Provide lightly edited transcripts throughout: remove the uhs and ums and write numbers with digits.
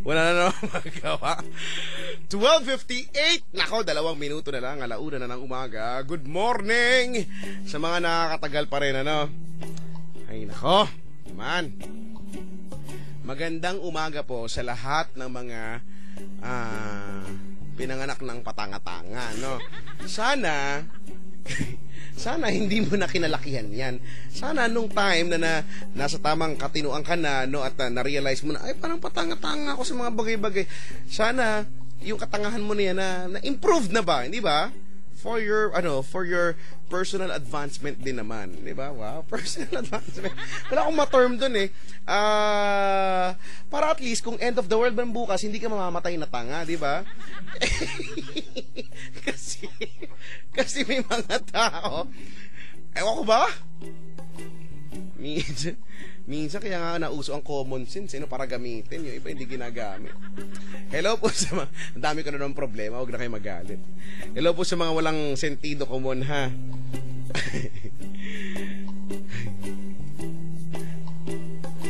Wala na naman magawa. 12:58. Nako, 2 minuto na lang. 1:00 na ng umaga. Good morning sa mga nakakatagal pa rin, ano? Ay, nako. Man. Magandang umaga po sa lahat ng mga pinanganak ng patanga-tanga, no? Sana hindi mo na kinalakihan yan. Sana nung time na nasa tamang katinuan ka na, no, at na-realize mo na, ay, parang patanga-tanga ako sa mga bagay-bagay. Sana yung katangahan mo na yan na improved na ba, hindi ba? For your personal advancement din naman, di ba? Wow, personal advancement. Wala akong ma-term dun eh. Para at least kung end of the world ba bukas, hindi ka mamamatay na tanga, di ba? kasi may mga tao, ewan ko ba? Minsan kaya nga nauso ang common sense, para gamitin. Yung iba hindi ginagamit. Hello po sa mga, ang dami ko na ng problema, huwag na kayo magalit. Hello po sa mga walang sentido common, ha?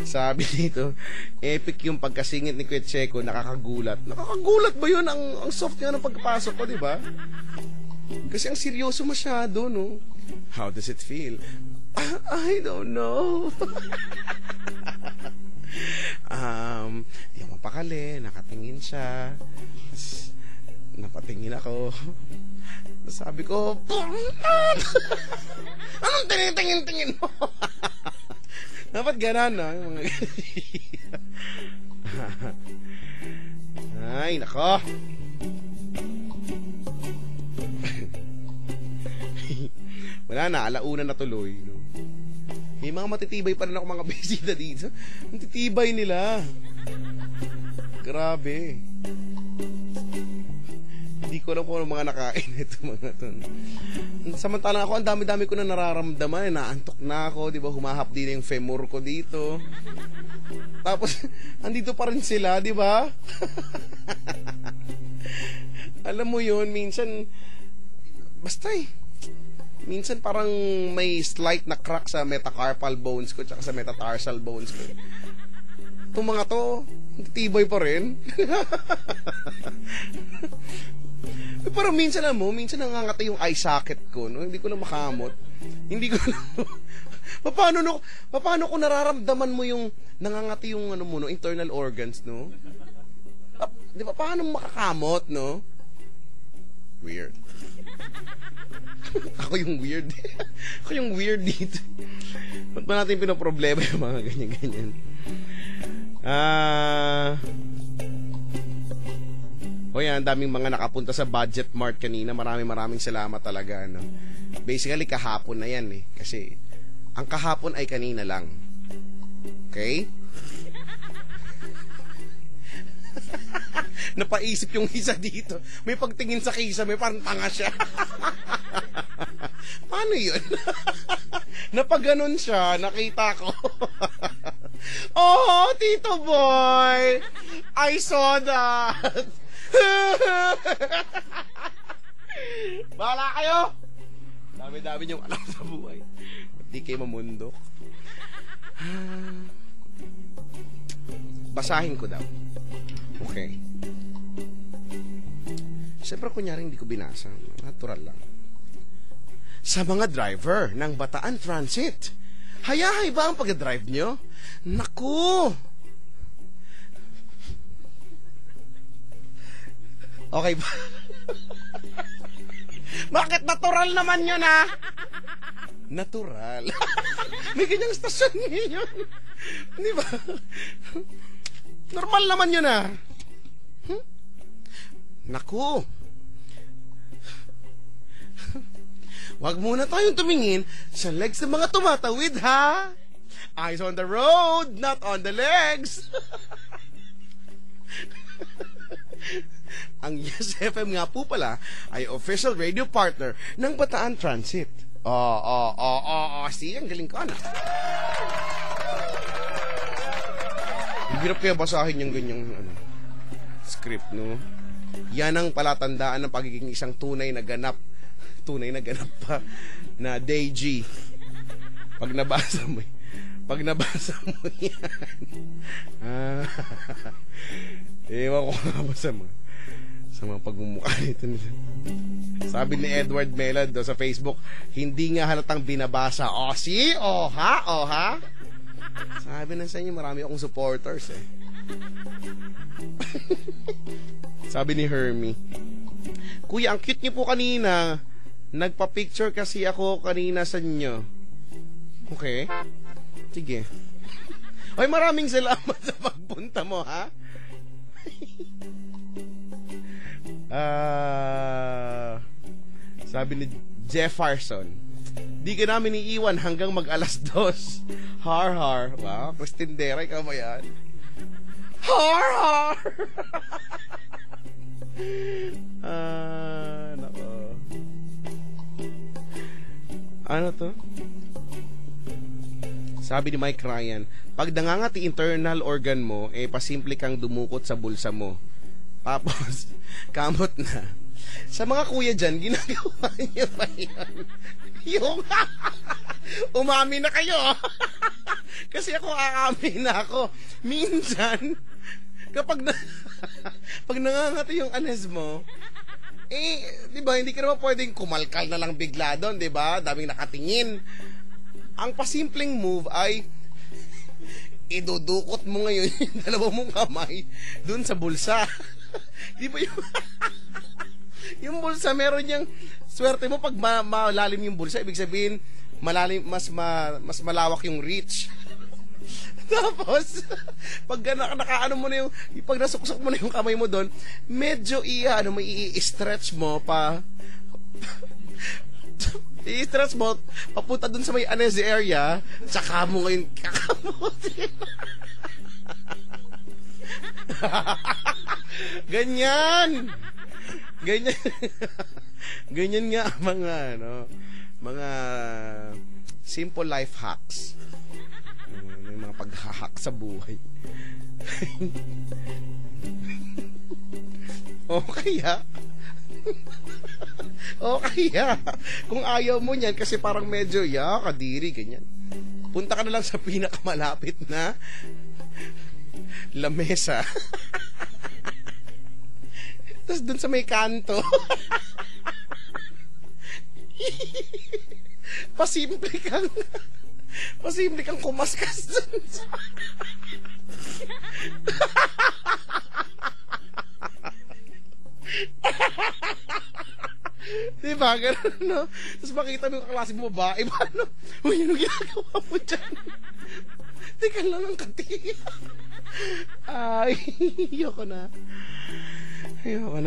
Sabi dito, epic yung pagkasingit ni Kuya Checo, nakakagulat. Nakakagulat ba yun? Ang soft nga ng pagpasok ko, di ba? Kasi ang seryoso masyado, no? How does it feel? I don't know. Di ako mapakali, nakatingin siya. Napatingin ako. Sabi ko, anong tingin-tingin mo? Dapat ganan, no? Yung mga ay, nako. Wala na, 1:00 na tuloy, no? May mga matitibay pa rin ako mga bisita dito. Ang titibay nila. Grabe. Hindi ko alam kung ano mga nakain ito mga to. Samantalang ako, ang dami-dami ko na nararamdaman. Naantok na ako, di ba? Humahap din yung femur ko dito. Tapos, andito pa rin sila, di ba? Alam mo yun, minsan, basta minsan parang may slight na crack sa metacarpal bones ko tsaka sa metatarsal bones ko. Itong mga to, tibay pa rin. Parang minsan minsan nangangati yung eye socket ko, no? Hindi ko na makamot. Hindi ko na... Paano ko nararamdaman mo yung nangangati yung internal organs, no? Di ba, paano makakamot, no? Weird. Ako yung weird. Ako yung weird dito. Ba't ba natin pinoproblema yung mga ganyan-ganyan? Ang daming mga nakapunta sa Budget Mart kanina. Maraming salamat talaga, no? Basically, kahapon na yan, eh. Kasi, ang kahapon ay kanina lang. Okay? Napaisip yung isa dito. May pagtingin sa kisa, may parang tanga siya. Paano yun? Napaganon siya, nakita ko. Oh, Tito Boy! I saw that! Bahala kayo! Dami-dami niyong alam sa buhay. Ba't di kayo mamundok? Basahin ko daw. Okay. Siyempre, kunyari hindi ko binasa. Natural lang. Sa mga driver ng Bataan Transit, hayahay ba ang pag-drive nyo? Naku! Okay ba? Bakit natural naman yun, ha? Natural. May ganyang stasyon ngayon. Di ba? Normal naman yun, ha? Naku! Wag muna tayong tumingin sa legs ng mga tumatawid, ha? Eyes on the road, not on the legs. Ang Yes FM nga po pala ay official radio partner ng Bataan Transit. See, ang galing ko, anak. Hirap kaya basahin yung ganyang script, no? Yan ang palatandaan ng pagiging isang tunay na ganap pa na day G. Pag Pag nabasa mo yan. Ah, ewan ko nga ba sa mga pagmumukha nito nila. Sabi ni Edward Melad sa Facebook, hindi nga halatang binabasa. O, si? O, ha? O, ha? Sabi na sa inyo, marami akong supporters eh. Sabi ni Hermie, Kuya, ang cute niyo po kanina. Nagpa-picture kasi ako kanina sa inyo. Okay? Sige. Ay, maraming salamat sa pagpunta mo, ha? Sabi ni Jefferson, di ka namin iiwan hanggang mag-alas 2. Har har. Wow, Christine Dera, ikaw ba yan? Har har. Nako. Ano to? Sabi ni Mike Ryan, pag nangangati internal organ mo, pasimple kang dumukot sa bulsa mo. Tapos, kamot na. Sa mga kuya dyan, ginagawa niyo pa yun. Yung, umami na kayo. Kasi ako, aamin na ako. Minsan, kapag pag nangangati yung anes mo, di ba, hindi ka naman pwedeng kumalkal na lang bigla doon, di ba? Daming nakatingin. Ang pasimpleng move ay idudukot mo ngayon yung dalawang mong kamay dun sa bulsa. Di ba yung bulsa, meron niyang swerte mo pag malalim yung bulsa, ibig sabihin malalim, mas malawak yung reach. Tapos pag nakaano mo na yung pag nasuksok mo na yung kamay mo doon, medyo i-stretch mo pa i-stretch mo papunta dun sa may anese area, tsaka mo ngayon kakamutin. Ganyan nga mga simple life hacks. May mga paghahack sa buhay. Okay, kung ayaw mo niyan kasi parang medyo kadiri, ganyan. Punta ka na lang sa pinakamalapit na lamesa. Tapos dun sa may kanto, pasimple kang kumaskas dun sa... Diba? Ganun, no? Tapos makita mo yung kaklase mo babae, paano? Uy, ano ginagawa mo dyan? Teka lang ang kati. Ay, ayoko na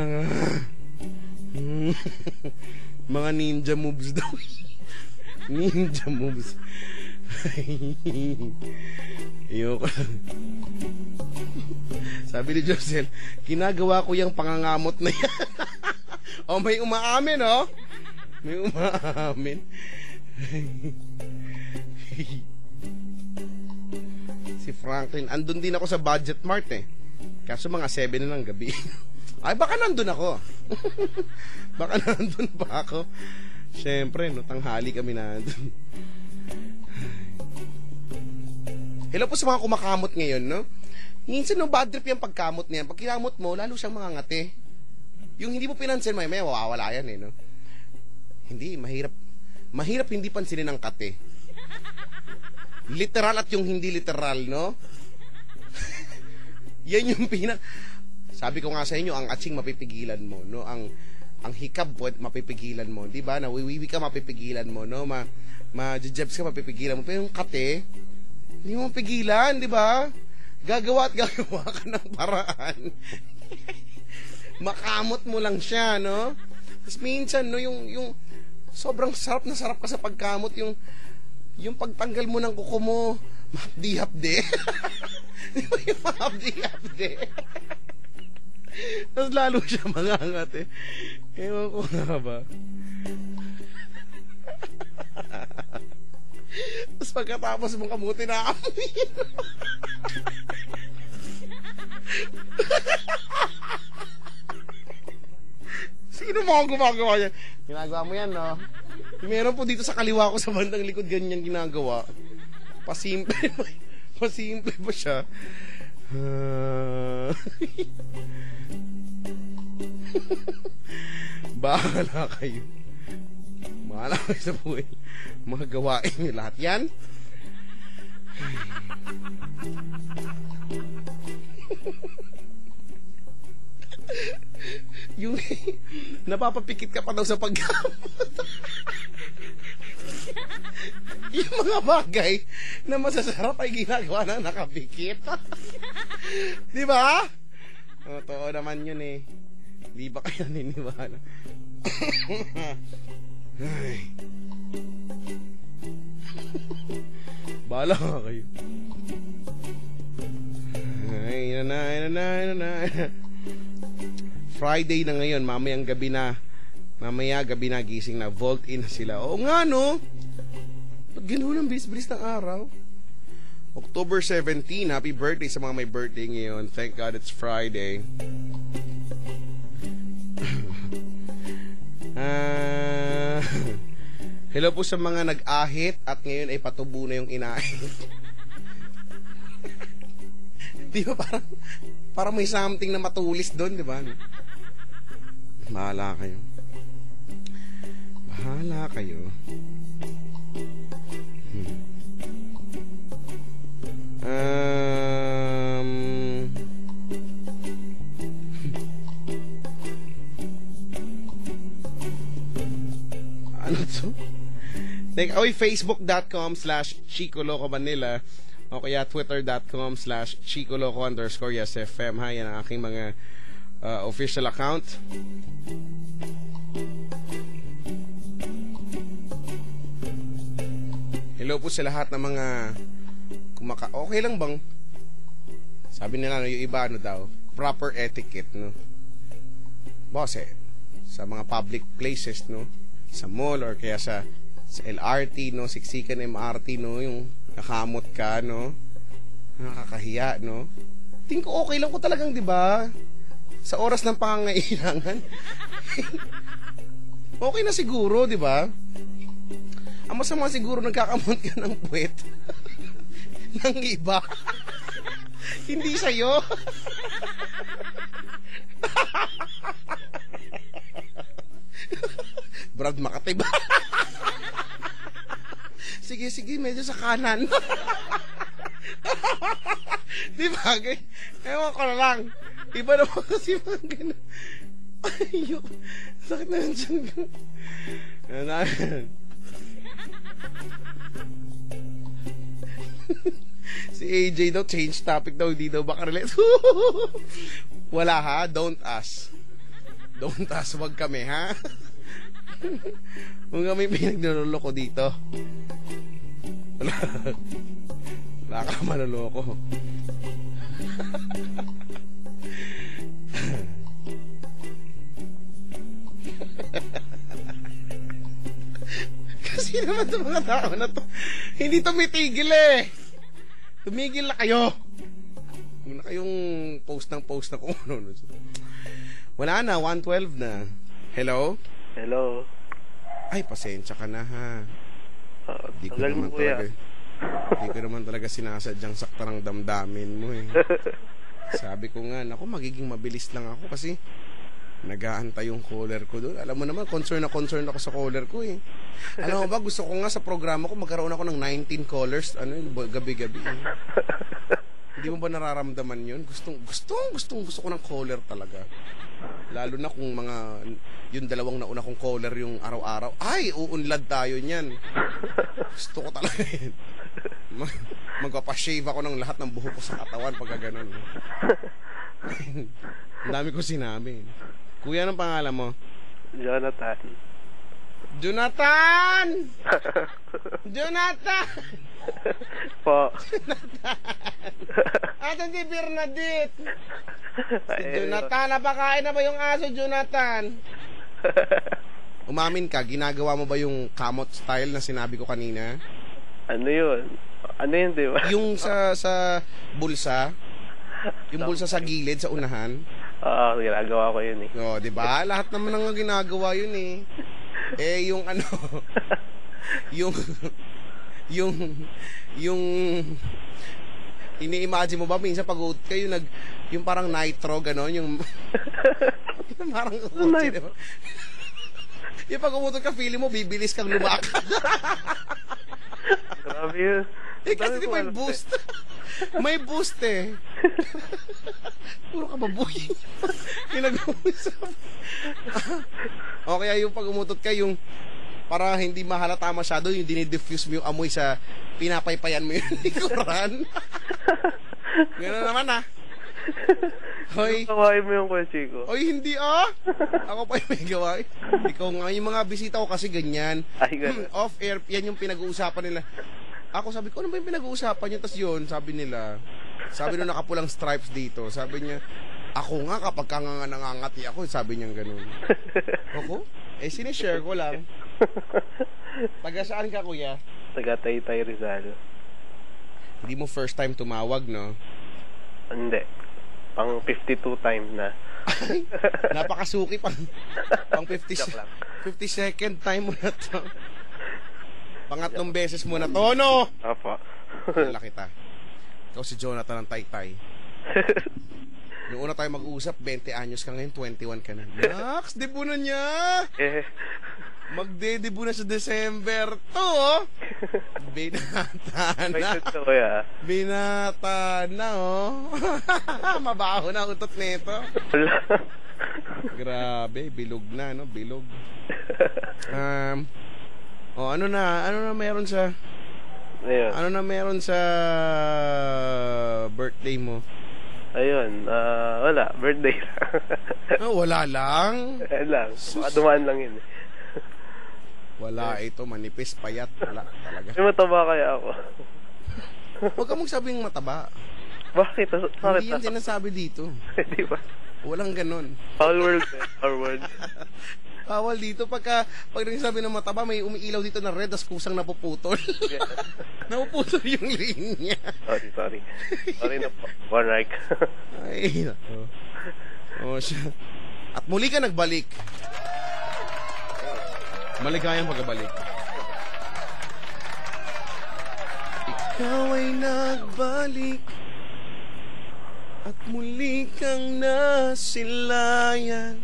nga. Mga ninja moves daw. Ninja moves. Ayoko na. Sabi ni Josel, ginagawa ko yung pangangamot na yan. Oh, may umaamin, oh. May umaamin. Si Franklin, andun din ako sa Budget Mart eh. Kaso mga 7 na ng gabi. Ay, baka nandun ako. Baka nandun pa ako. Siyempre, no, tanghali kami nandun. Hello po sa mga kumakamot ngayon, no? Minsan, no, bad trip yung pagkamot niyan. Pag kinamot mo, lalo siyang mangangati. Yung hindi mo pinansin, may mawawala yan, eh, no? Hindi, mahirap hindi pansinin ang kate. Literal at yung hindi literal, no? Yan yung sabi ko nga sa inyo, ang atsing mapipigilan mo, no? Ang hikab mapipigilan mo, di ba? Nawiwiwi ka, mapipigilan mo, no? Ma-jebs ka, mapipigilan mo. Pero yung kate, hindi mo mapigilan, di ba? Gagawa ka ng paraan. Makamot mo lang siya, no? Tapos minsan, no, yung sobrang sarap na sarap ka sa pagkamot, yung pagtanggal mo ng kuko mo, mahapdi-hapdi. Di ba yung mahapdi-hapdi? Tapos lalo siya mangangat eh. Ewan ko nga ba. Tapos pagkatapos mong kamuti na amin. Sino mo ang gumagawa yan? Ginagawa mo yan, no? Meron po dito sa kaliwa ko sa bandang likod, ganyan ginagawa. Pasimple ba? Pasimple ba siya? Bahala kayo. Bahala kayo sa buhay. Mga gawain nyo lahat yan. Yung napapapikit ka pa daw sa paggamot. Yung mga bagay na masasarap ay ginagawa ng nakapikit. Di ba? Totoo naman yun eh. Di ba kayo naniniwala? Ay. Bahala ka kayo. Ay, Friday na ngayon, mamaya gabi na gising na, vault in na sila. Oo nga no, ba't ganoon ang bilis-bilis ng araw? October 17, happy birthday sa mga may birthday ngayon. Thank God it's Friday. Hello po sa mga nag-ahit at ngayon ay patubo na yung inahit. Di ba parang may something na matulis doon, di ba? Bahala kayo. Bahala kayo. Ano to? Facebook.com/Chico Loco Manila o kaya Twitter.com/Chico Loco_YesFM. Ha, yan ang aking mga official account. Hello po sa lahat ng mga okay lang bang sabi nila yung iba daw proper etiquette, no? Bose sa mga public places, no? Sa mall or kaya sa LRT, no? Siksikan MRT, no? Yung nakamot ka, no? Nakakahiya, no? Tingin ko okay lang ko talagang, di ba? Sa oras ng pangangailangan. Okay na siguro, di ba? Ang masama siguro nagkakamot ka ng puwet ng iba. Hindi sa'yo. Brad Makati ba? Sige, medyo sa kanan. Di ba? Ewan ko na lang. Iba naman kasi mga gano'n. Ayok. Sakit na yung tiyan ko. Si AJ daw, change topic daw. Hindi daw baka relate. Wala ha? Don't ask. Don't ask. Wag kami ha? Huwag kami pinagnuloko dito. Wala ka manuloko. Kasi naman sa mga tao na to hindi tumitigil eh. Tumigil na kayo. Huwag na kayong post na kung ano. Wala na, 1:12 na. Hello? Hello. Ay, pasensya ka na ha. Hindi ko naman talaga sinasadyang sakta ng damdamin mo eh. Sabi ko nga, naku, magiging mabilis lang ako kasi nag-aantay yung caller ko doon. Alam mo naman, concern ako sa caller ko eh. Alam mo ba, gusto ko nga sa programa ko magkaroon ako ng 19 callers, gabi-gabi. Hindi mo ba nararamdaman yun? Gusto ko ng caller talaga. Lalo na kung yung dalawang nauna kong caller yung araw-araw. Ay, uunlad tayo niyan. Gusto ko talaga yun. Magpapashave ako ng lahat ng buhok ko sa katawan pag gano'n. Ang dami ko sinabi. Kuya, anong pangalan mo? Jonathan. Jonathan! Po. Jonathan! At hindi Bernadette. Si Jonathan, napakain na ba yung aso, Jonathan? Umamin ka, ginagawa mo ba yung kamot style na sinabi ko kanina? Ano yun? Di ba? Yung sa bulsa? Yung bulsa sa gilid, sa unahan? Oo, ginagawa ko yun eh. O, di ba? Lahat naman ang ginagawa yun eh. Yung yung ini-imagine mo ba minsan pag kayo yung parang nitro gano'n, yung yung parang Nitro? yung pag umutot ka, feeling mo bibilis kang lumakad. Grabe yun. Kasi di may boost. May boost eh. Puro ka babuy. Yung nag-uusap. O kaya yung pag umutot ka, yung para hindi mahalata masyado, yung dinidifuse mo yung amoy sa pinapaypayan mo yung likuran. Gano'n naman ah. Hoy. Kawain mo yung kotse ko. Oy, hindi ah. Ako pa yung may gawain. Ikaw nga, yung mga bisita ko kasi ganyan. Ay, ganun. Off-air, yan yung pinag-uusapan nila. Ako sabi ko, ano ba yung pinag-uusapan nyo? Tapos yun, sabi nila, sabi nung nakapulang stripes dito, sabi niya, ako nga kapag ka nga nangangati ako, sabi niya ganun. Ako? Eh, sinishare ko lang. Taga saan ka, kuya? Taga Taytay Rizal. Hindi mo first time tumawag, no? Hindi. Pang 52 time na. Ay, napakasuki pang 50 Joke lang. 52nd time mo na to. Pangatlong beses mo na to, no? Opo. Wala kita. Ikaw si Jonathan ng Taytay. Noong una tayo mag-uusap, 20 anyos ka ngayon, 21 ka na. Max, debu na niya! Eh, Magde-debu na sa December to, oh! Binata may na. gusto ko ya. Binata na, oh. Mabaho na utot nito. Wala. Grabe, bilog na, no? Bilog. Ano na meron sa Ayun. ano na meron sa birthday mo? Ayun. Wala. Birthday lang. Wala lang. Ayun lang. Baka dumaan lang yun. Wala ito, manipis, payat, wala talaga. May mataba kaya ako. Huwag ka mong sabing mataba. Bakit? Hindi yan sinasabi dito. Di ba? Walang ganon. Foul world. Foul world. Bawal dito pag nagsabi ng mataba, may umiilaw dito na red, tas kusang napuputol. Napuputol yung linya. Sorry. Sorry na po. One right. Ay, nako. Oh, siya. At muli ka nagbalik. Maligayang pagbalik. Ikaw ay nagbalik at muli kang nasilayan.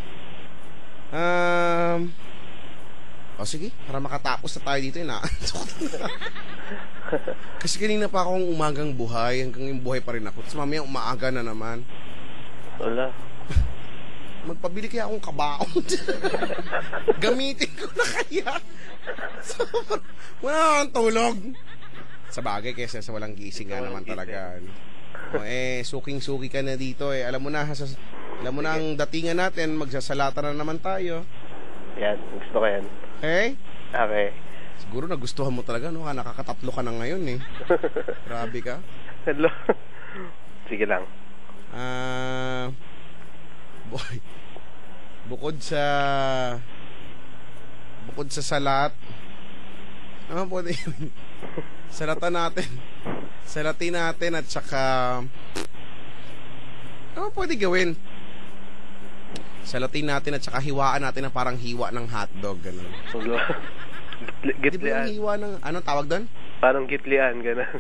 Sige, para makatapos na tayo dito, inaantok na. Kasi kanina pa akong umagang buhay, hanggang yung buhay pa rin ako. Tapos mamaya umaaga na naman. Wala. Magpabili kaya akong kabaon. Gamitin ko na kaya. So, wala akong tulog. Sa bagay, kesa sa walang gising nga naman talaga. Suking-suki ka na dito eh. Alam mo na ang datingan natin, magsasalata na naman tayo. Yan, gusto ko yan. Okay. Siguro nagustuhan mo talaga, no? Nakakatatlo ka na ngayon eh. Grabe ka. Hello. Sige lang. Boy, bukod sa salat, pwede yun. Salatin natin at saka pwede gawin? Salatin natin at saka hiwaan natin na parang hiwa ng hotdog, gano'n. Gitlian. Di ba yung hiwa ng, anong tawag doon? Parang gitlian, gano'n.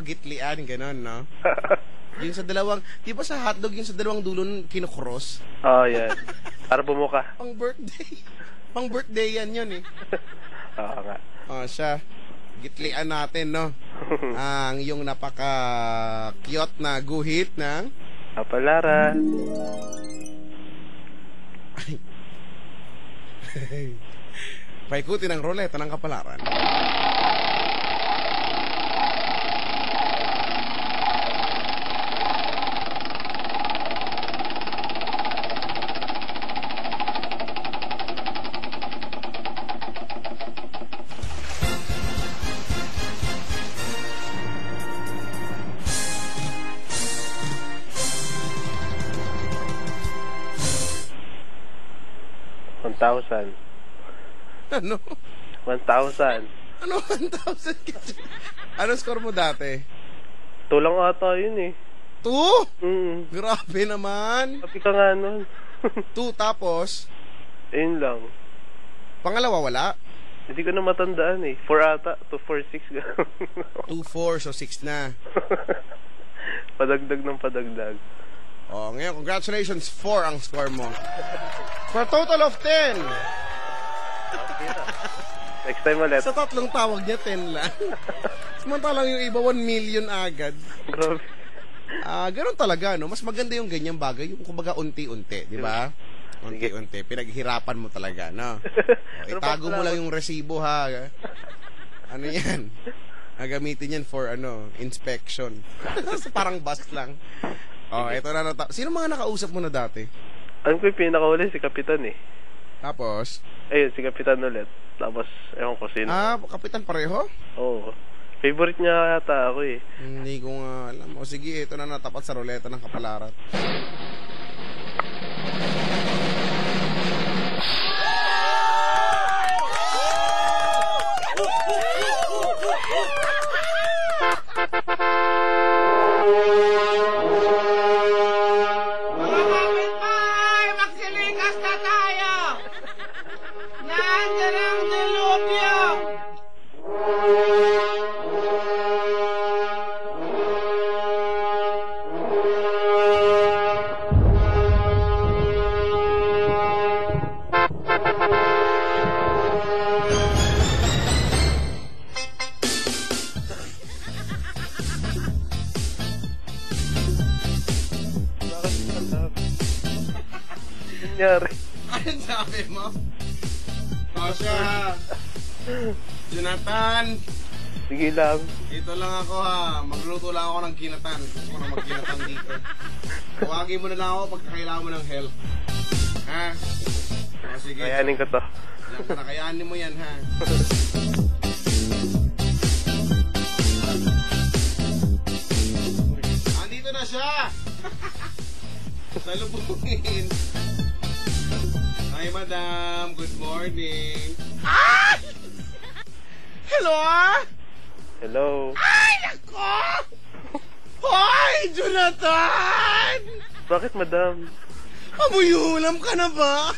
Gitlian, gano'n, no? Yung sa dalawang, di ba sa hotdog yung sa dalawang dulo kinukross? Yan. Para bumuka. Pang birthday yan yun eh. Oo nga. Siya. Gitlian natin, no? Ang yung napaka-cute na guhit ng Kapalaran. Paikutin ang roleta ng kapalaran. Ano? 1,000. Ano 1,000? Ano score mo dati? Tulang ata yun eh. 2? Grabe naman. Sabi ka nga nun. 2 tapos? Ayun lang. Pangalawa wala? Hindi ko na matandaan eh. 4 ata. 246. 2-4, so 6 na. Padagdag ng padagdag. Oh, ngayon, congratulations, 4 ang score mo. For a total of 10. Next time ulit. Sa tatlong tawag niya, 10 lang. Samantalang yung iba, 1 million agad. Grabe. Ganun talaga, no? Mas maganda yung ganyang bagay, yung kumbaga unti-unti, di ba? Unti-unti. Pinaghirapan mo talaga, no? O, itago mo lang yung resibo, ha? Ano yan? Gagamitin yan for, inspection. Parang bust lang. Oh, ito na. Sino mga nakausap mo na dati? Alam ko yung pinakauli, si Kapitan eh. Tapos? Ayun, si Kapitan ulit. Tapos, ewan ko sino. Kapitan pareho? Oo. Favorite niya yata ako eh. Hindi ko nga alam. O sige, ito na natapat sa ruleta ng kapalaran. Mga kapitbahay, magsilikas na tayo! Nandiyan ang dilubyo! Nangyari. Anong sabi mo? O siya, ha? Jonathan, Sige lang. dito lang ako, ha? Magluto lang ako ng kinatan. Gusto ko na magkinatan dito. Tawagin mo na lang ako pag kailangan mo ng help. Ha? O sige. Kayanin ko to. Yan ka na, kayanin mo yan, ha? Andito na siya! Salubungin! Hi, madam. Good morning. Ay! Hello? Hello. Ay, nako! Hoy, Jonathan! Bakit, madam? Amuyulam ka na ba?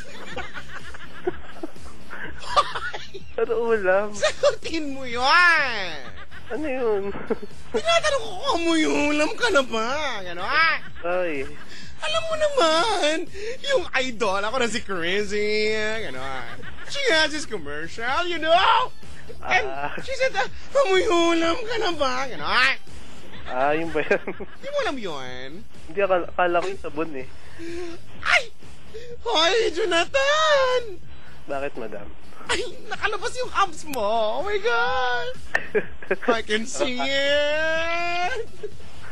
Ano ulam? Sagutin mo yun! Ano yun? Tinatanong ko kung amuyulam ka na ba? Ganon. Ay. Alam mo naman, yung idol ako na si Crazy, gano'n. She has this commercial, you know? And she said, amuyulam ka na ba? Gano'n. Yun ba yan? Di mo alam yun? Hindi, akala ko yung sabon eh. Ay! Hoy, Jonathan! Bakit, madam? Ay, nakalabas yung abs mo. Oh my God! I can see it!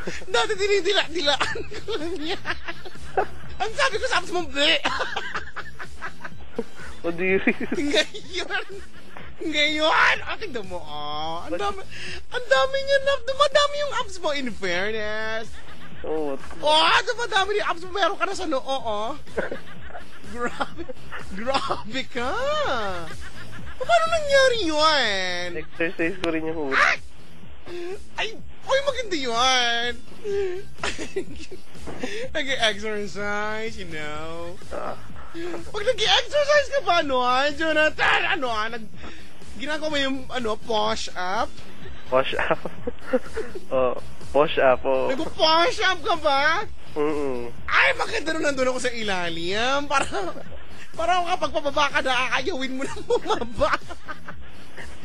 Dati dinidila-dilaan ko lang yan. Ang sabi ko sa abs mo, bleh! O, diri. Ngayon, tingnan mo, ang dami niya na, dumadami yung abs mo, in fairness. Oo. Dumadami yung abs mo, meron ka na sa noo, Grabe ka. Paano nangyari yun? Exercise ko rin yung huli. Ay, maganda yun. Nag-exercise, you know. Pag nag-exercise ka ba, Jonathan, ginagawa mo yung, push up? Push up. Push up, Nag-push up ka ba? Ay, maganda nung nandun ako sa ilalim. Para kapag pababa ka na, akayawin mo na bumaba.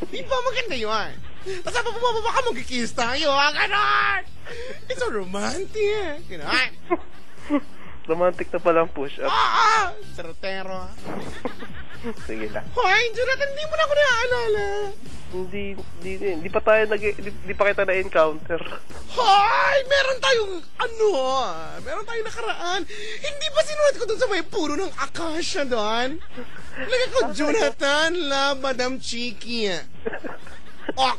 Di ba maganda yun? Tapos kapag bumaba ka, magkikiss tayo, ganon! It's so romantic, ganon. Romantic na palang push up. Sarotero. Sige lang. Hoy, Jonathan, hindi mo na ako naaalala. Hindi pa tayo hindi pa kita na-encounter. Hoy, meron tayong nakaraan. Hindi ba sinulat ko dun sa may puno ng akasya doon? Lagay ko, Jonathan, la, Madam Chiki.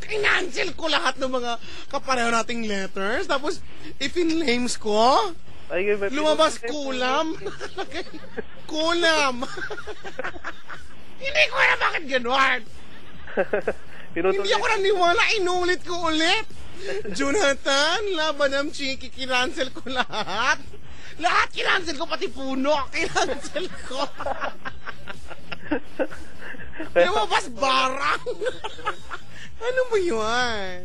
Kinancel ko lahat ng mga kapareho nating letters. Tapos, if-in-names ko, lumabas kulam. Kulam. Hindi ko alam bakit gano'n. Hindi ako naniwala, inulit ko ulit. Jonathan, laban ng Chiki, kinancel ko lahat. Lahat kinancel ko, pati puno, kinancel ko. Lumabas barang! Ano mo yun?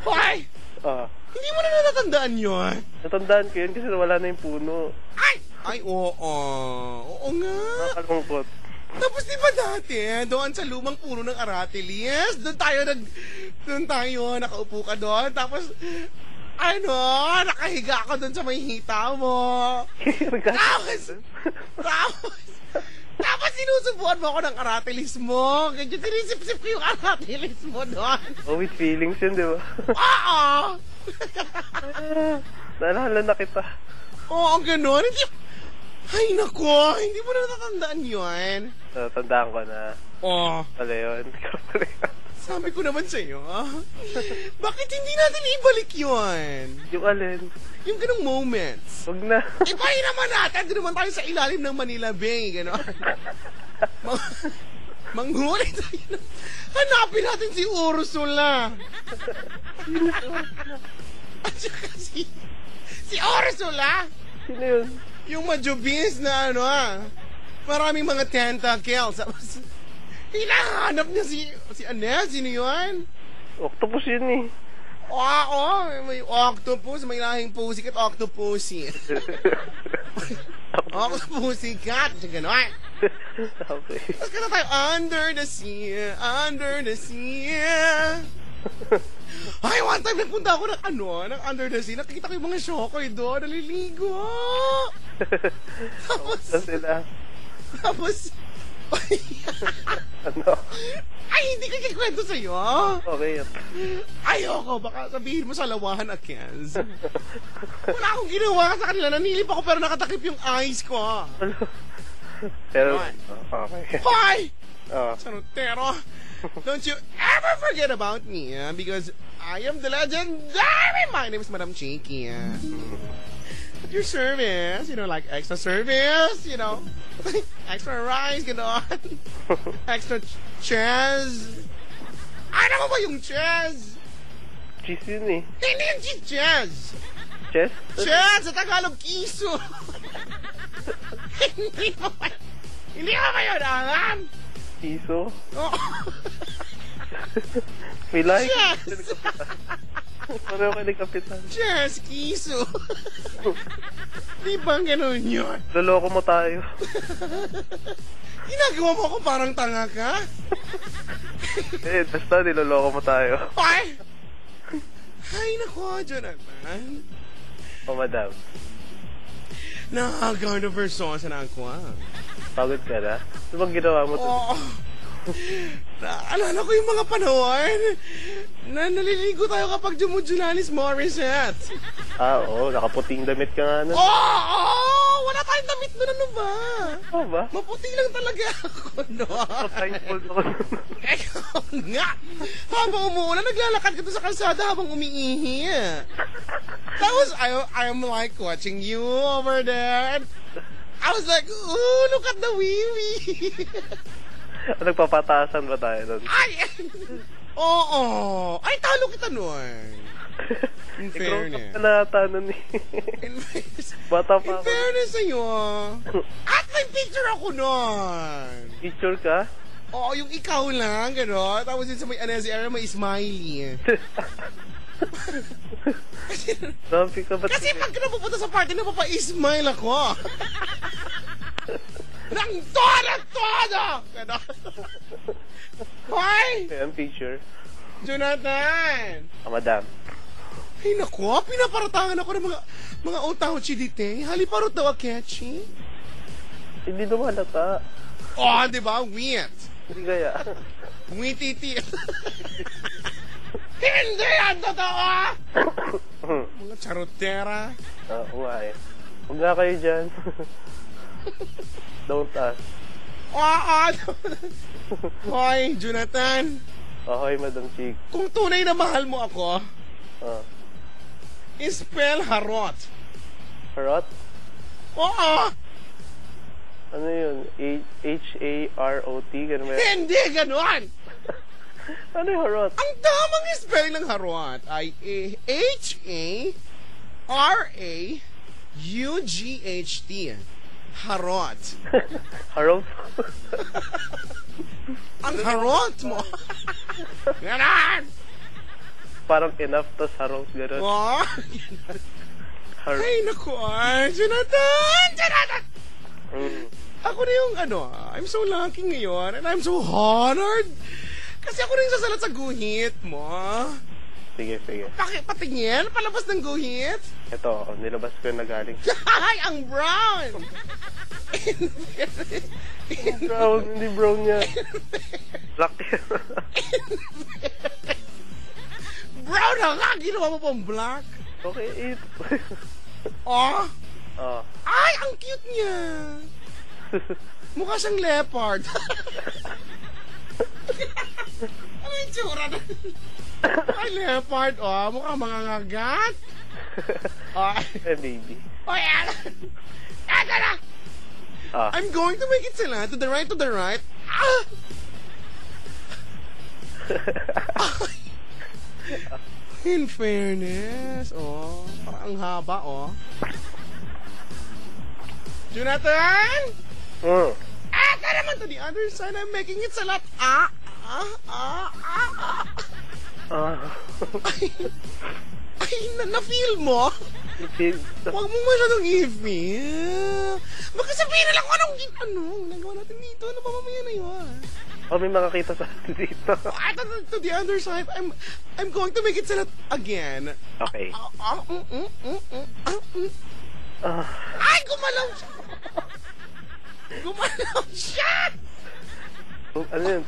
Hoy! Ah, Hindi mo na natatandaan yun? natandaan ko yun kasi wala na yung puno. Ay, oo. Oo nga. Nakakalungkot. Tapos di ba dati, doon sa lumang puno ng Aratilis, doon tayo, nakaupo ka doon, tapos, nakahiga ka doon sa may hita mo. Tapos sinusubuan mo ako ng Aratilis mo. Ganyan, sinisip-sip ko yung Aratilis mo doon. Oh, with feelings yun, di ba? Oo! Naalala na kita. Oo, ganun. Ay, nako, hindi mo na natatandaan yun. Tandaan ko na. Oo. Pala yun. Ikaw pala yun. Sabi ko naman sa'yo, bakit hindi natin ibalik yun? Yung alin. Yung ganong moments. Huwag na. Ibahin naman natin, doon naman tayo sa ilalim ng Manila Bay, gano'n. Manghuli tayo. Hanapin natin si Ursula. At saka si Ursula. Sino yun? Yung majubis na maraming mga tentacles. Hinahanap niya si Annette. Sino yun? Octopus yun eh. Oo, may octopus. May lahing pussycat, octopussy. Octopussy cat. Ganon. Okay. Tapos kanta tayo, under the sea. Ay, one time nagpunta ako ng under the sea. Nakikita ko yung mga shokoy doon. Naliligo. Tapos, Ano? ay, hindi ko kikwento sa'yo. Okay. Ayoko, baka sabihin mo sa lawahan, Akens. Wala akong ginawa sa kanila. Nanilip ako pero nakatakip yung eyes ko. Pero, Right. okay. Hoy! Oh. Sanotero, don't you ever forget about me, because I am the legendary. My name is Madam Cheeky. At your service, like extra service, extra rice, gano'n. Extra cheese. Ano mo ba yung cheese? Cheese yun eh. Hindi yung cheese. Chess? Cheese, sa Tagalog, kiso. Hindi mo ba yun alam? Piso? Oo. May like? Cheese. Pareho kayo ng kapitan. Cheese, kiso. Di ba ganun yun? Loloko mo tayo. Ginagawa mo ako parang tanga ka? Basta niloloko mo tayo. Ay! Ay, nako, Jonathan. Madam. Nakagano versos na ako, Pagod ka na? Ano bang ginawa mo? Oo. Naalala ko yung mga panahon na naliligo tayo kapag Jumujulanis Morissette. Oo. Nakaputing damit ka nga nun. Oo! Wala tayong damit nun, ano ba? Oo ba? Maputi lang talaga ako, no? Blindfold ako nun. Ikaw nga! Habang umuulan, naglalakad ka doon sa kalsada habang umiihi. Tapos, I'm like watching you over there. I was like, ooh, look at the wee-wee. Nagpapataasan ba tayo nun? Ay! Oo! Ay, talo kita nun. In fairness. Ikaw na ata nun eh. Bata pa In ako. fairness sa'yo. At may picture ako nun. Picture ka? Oo, yung ikaw lang, gano'n. Tapos yun sa may Anesi area, may smiley. Sabi ka ba? Kasi pag napupunta sa party, napapa-smile ako. Nang todo! Gano'n. Hoy! Ayan, picture. Jonathan! Madam. Ay, nako, pinaparatangan ako ng mga otaw chidite. Haliparot daw akechi. Hindi dumalata. Oh, di ba? Wheat. Hindi kaya. Wheatiti. Hindi yan totoo! Mga charotera. Oo nga eh. Huwag nga kayo dyan. Don't ask. Hoy, Jonathan. Ahoy, Madam Chick. Kung tunay na mahal mo ako, spell harot. Harot? Oo! Ano yun? H-A-R-O-T? Ganun ba yun? Hindi, ganon! Ano yung harot? Ang tamang spelling ng harot ay H-A-R-A-U-G-H-T. Harot. Harot? Ang harot mo. Ganon! Parang enough to harot, gano'n. Oh, Harot. ay, naku, Jonathan! Jonathan! Ako na yung I'm so lucky ngayon and I'm so honored. Kasi ako na yung sasalat sa guhit mo. Sige. Patingin, palabas ng guhit. Ito, nilabas ko yung nagaling. Ay, ang brown! Brown, hindi brown niya. Black yan. Brown na nga! Ginawa mo pang black. Okay, eat. Oh! Oh. Ay, ang cute niya! Mukha siyang leopard. Ano yung tsura na? Ay, leopard, mukha mga ngagat. Baby. Yan! Yan na! I'm going to make it sila. To the right, to the right. In fairness, parang ang haba, Jonathan! Aka naman to the other side. I'm making it salat. Ay, na-feel mo? Huwag mo masyadong i-feel. Baka sabihin na lang kung anong nagawa natin dito. Ano ba mamaya na yun? May makakita sa atin dito. To the other side. I'm going to make it salat again. Okay. Ay, gumalaw siya! Gumalaw siya! Ano yun?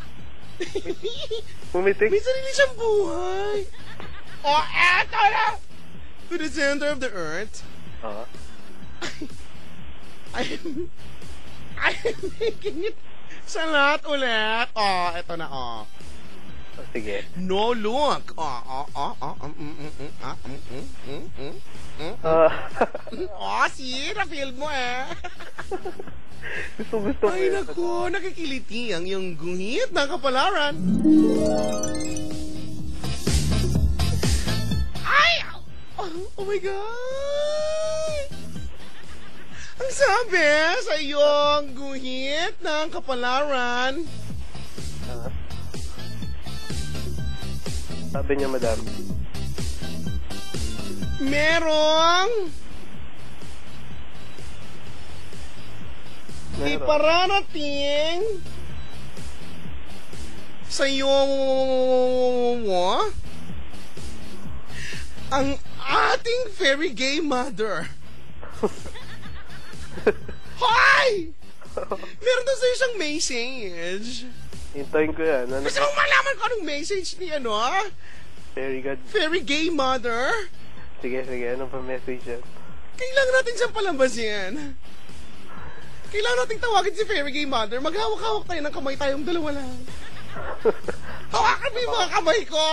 Pumitik? May sarili siyang buhay. Eto na! To the center of the earth. I'm making it salat ulit. Eto na, Sige. No look. See? Na-feel mo Gusto Ay, naku, nakikiliti ang iyong guhit ng kapalaran. Ay! Oh my God! Ang sabi sa iyong guhit ng kapalaran. Sabi niya, madam. Merong ipararating sa iyong ang ating very gay mother. Hoy! Meron daw sa'yo siyang message. Hintayin ko yan. Gusto mong malaman ko anong message ni Very good. very gay mother? Sige. Ano pa message yan? Kailangan natin siyang palabasin. Kailangan nating tawagin si Fairy Gay Mother. Maghawak-hawak tayo ng kamay, tayong dalawa lang. Hawakan mo yung mga kamay ko!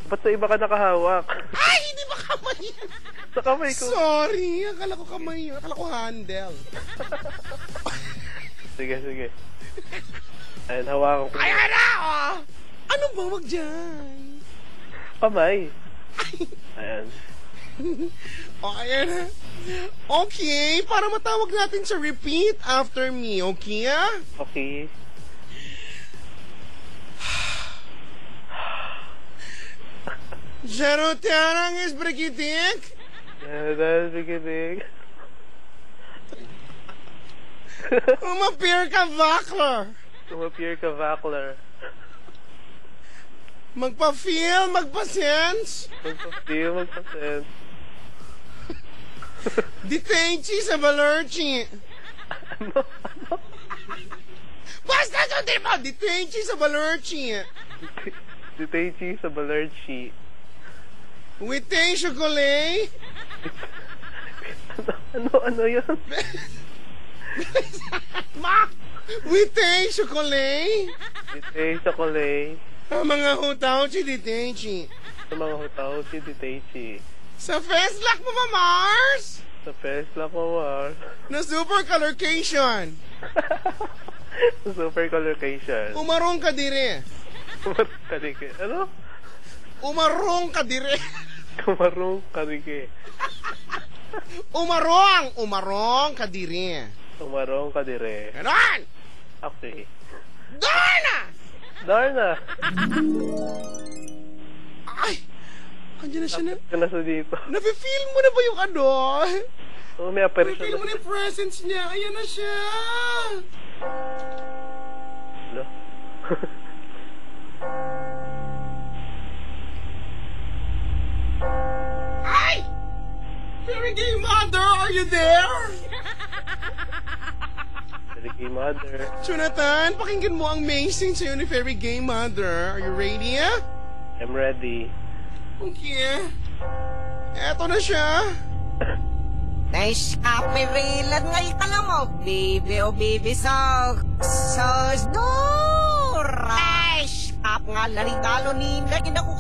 Ba't sa iba ka nakahawak? Ay, hindi ba kamay yan? Sa kamay ko. Sorry, akala ko kamay yun. Akala ko handle. Sige. Ayan, hawakan ko. Ayan na, Ano ba, wag dyan? Kamay. Ayan. Ayan na. Okay, para matawag natin sa repeat after me, okay? Okay. Jarotarang is brigitik. Umapir ka, Vakler. Magpa-feel, magpa-sense. Detenchi sa Balerchi. Ano? Basta sundin mo! Detenchi sa Balerchi. Detenchi sa Balerchi. Witay chocolate. Ano yun? Ma! Witay chocolate. Detenchi chocolate. Ang mga hutaw si Detenchi. Sa mga hutaw si Detenchi. Sa Festlak mo ba, Mars? Sa Festlak mo, Mars. Na super colorcation. Super colorcation. Umarong ka dire. Ano? Umarong ka dire. Kumarong karike. Umarong ka dire. Umarong ka dire. Ganon! Okay. Darna! Darna! Ay! Andiyan na siya na. Ka na sa dito. Nafe-feel mo na ba yung ano? Oh, may apparition Nafe-feel mo na yung presence niya. Ayan na siya. Hello? Ay! Fairy Gay Mother, are you there? Fairy Gay Mother. Jonathan, pakinggan mo ang amazing sa'yo ni Fairy Gay Mother. Are you ready? I'm ready. Okay. Eto na siya. Nice kapirilan nga ikala mo, baby o baby sos dura. Nice kap nga larigalo ninda, kinda ko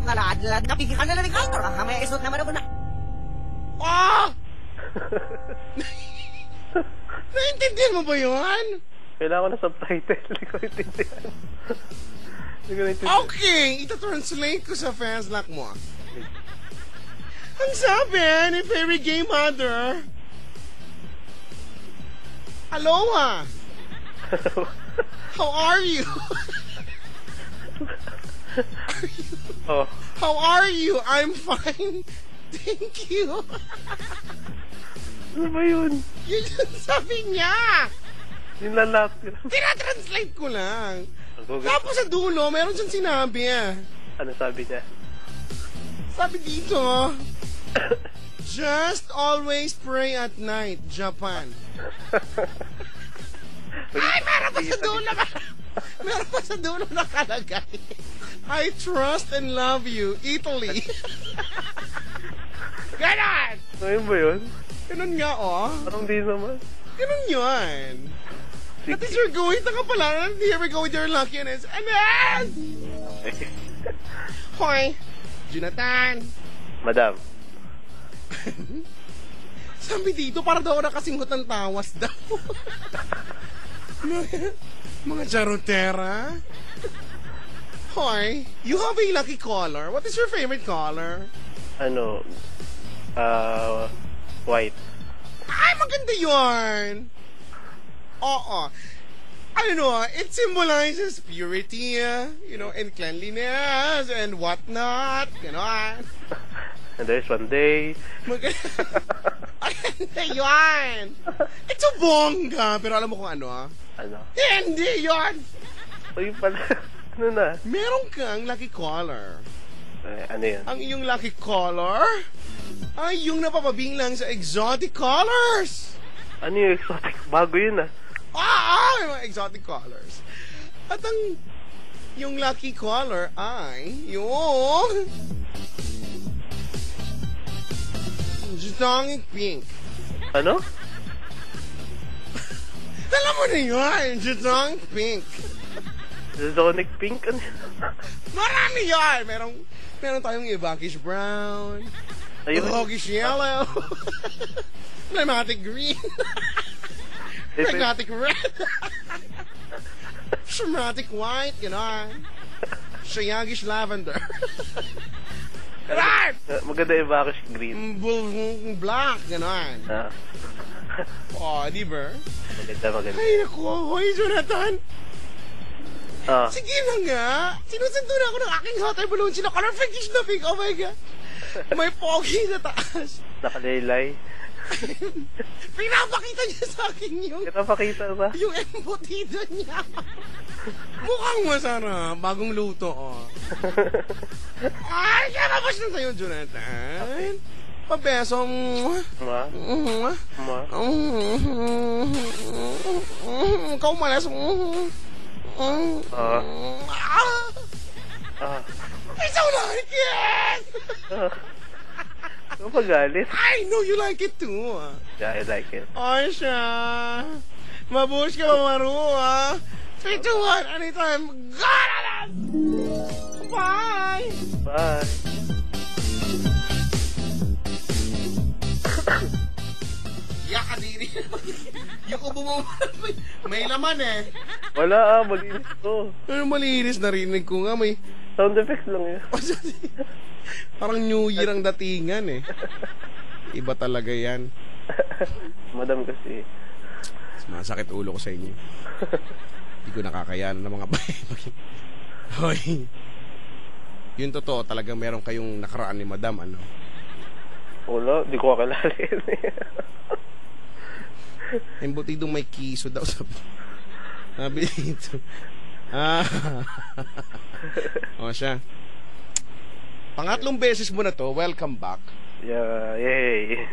kaladlad, napigil ka na larigalo, may isot naman ako na. Ah! Naintindihan mo ba yun? Kailangan ko na subtitle. Hindi ko intindihan. Hindi ko intindihan. Okay, ita-translate ko sa fans lock mo. Ang sabi ni Fairy Gay Mother, Aloha! How are you? Oh. How are you? I'm fine. Thank you. Ano ba yun? Yun yung sabi niya. Yung lalap. Tinatranslate ko lang. Ang Google. Tapos sa dulo, meron siyang sinabi. Ano sabi niya? Sabi dito, just always pray at night, Japan. Ay, meron pa sa dulo. Meron pa sa dulo nakalagay. I trust and love you, Italy. Ganon! Ayun ba yun? Ganon nga, oh. Parang di naman. Ganon yun. At least you're going na ka pala. Here we go with your luckiness. And then... Hoy, Jonathan. Madam. Sabi dito, para daw nakasinghot ng tawas daw. mga charotera. Hoy, you have a lucky color. What is your favorite color? Ano? White. Ay, maganda yun. Oo. Ano, it symbolizes purity, and cleanliness and whatnot. Ganon. And there's one day. Maganda yun. It's a bongga. Pero alam mo kung ano? Ano? Hindi yun. Uy, pala. Ano na? Meron kang lucky color. Ano yun? Ang iyong lucky color ay yung napapabinglang sa exotic colors. Ano yung exotic? Bago yun ah. Yung mga exotic colors. At yung lucky color ay yung Zitong pink. Ano? Alam mo na yun, Zitong pink. Zonic pink? Ano yun? Marami yan. Meron tayong Evakish brown, Ayun. Hawkish yellow, Phlegmatic green, Phlegmatic red, Shamatic white, gano'n. Shayagish lavender. Right! Maganda yung Vakish green. Black, gano'n. Ah. Oh, di ba? Maganda. Ay, naku, hoy, Jonathan. Ah. Sige na nga. Sinusundo na ako ng aking hot air balloon. Sino color freakish na pink. Oh my God. May pogi sa taas. Nakalaylay. Pinapakita niya sa akin Pinapakita ba? yung embutido niya. Mukhang masarap. Bagong luto, oh. Ay, karabas na sa'yo, Jonathan. Pabeso. Ma? Ikaw malas. Ah. I don't like it! Ano pa galit? I know you like it too. Yeah, I like it. Ay siya. Mabush ka mamaru, ah. 3, 2, 1, anytime. God! Bye! Bye! Yak, kadiri. Yung ubo mo, may laman eh. Wala malinis to. Ano malinis, narinig ko nga, may... Sound effects lang yun. Parang New Year ang datingan eh. Iba talaga yan. Madam kasi. Masakit ulo ko sa inyo. Hindi ko nakakayanan ng mga bahay. Hoy. Yun totoo, talagang meron kayong nakaraan ni Madam, ano? Wala, di ko kakilala yun eh. Embutidong may kiso daw sabi dito. O siya. Pangatlong beses mo na to, welcome back. Yeah, yay.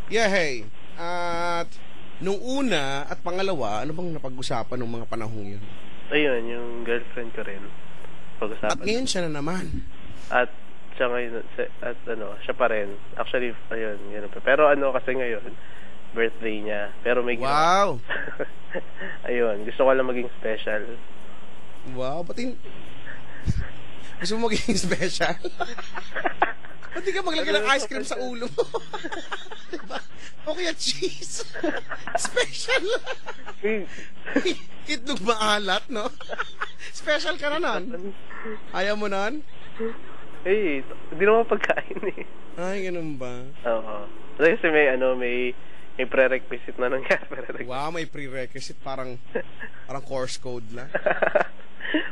Yeah, hey. At nung una at pangalawa, ano bang napag-usapan ng mga panahong yun? Ayun, yung girlfriend ko rin. Pag-usapan. At ngayon siya na naman. At siya ngayon, at ano, siya pa rin. Actually, ayun, ganun pa. Pero ano, kasi ngayon, birthday niya. Pero may Wow! ayun, gusto ko lang maging special. Wow, pati... Gusto mo maging special? Pati ka maglagay ng ice cream sa ulo mo. Diba? O kaya cheese. Special. Itlog maalat, no? Special ka na nun. Ayaw mo nun? Eh, hindi naman pagkain eh. Ay, ganun ba? Oo. Kasi may prerequisite na nangyari. Wow, may prerequisite. Parang course code lang.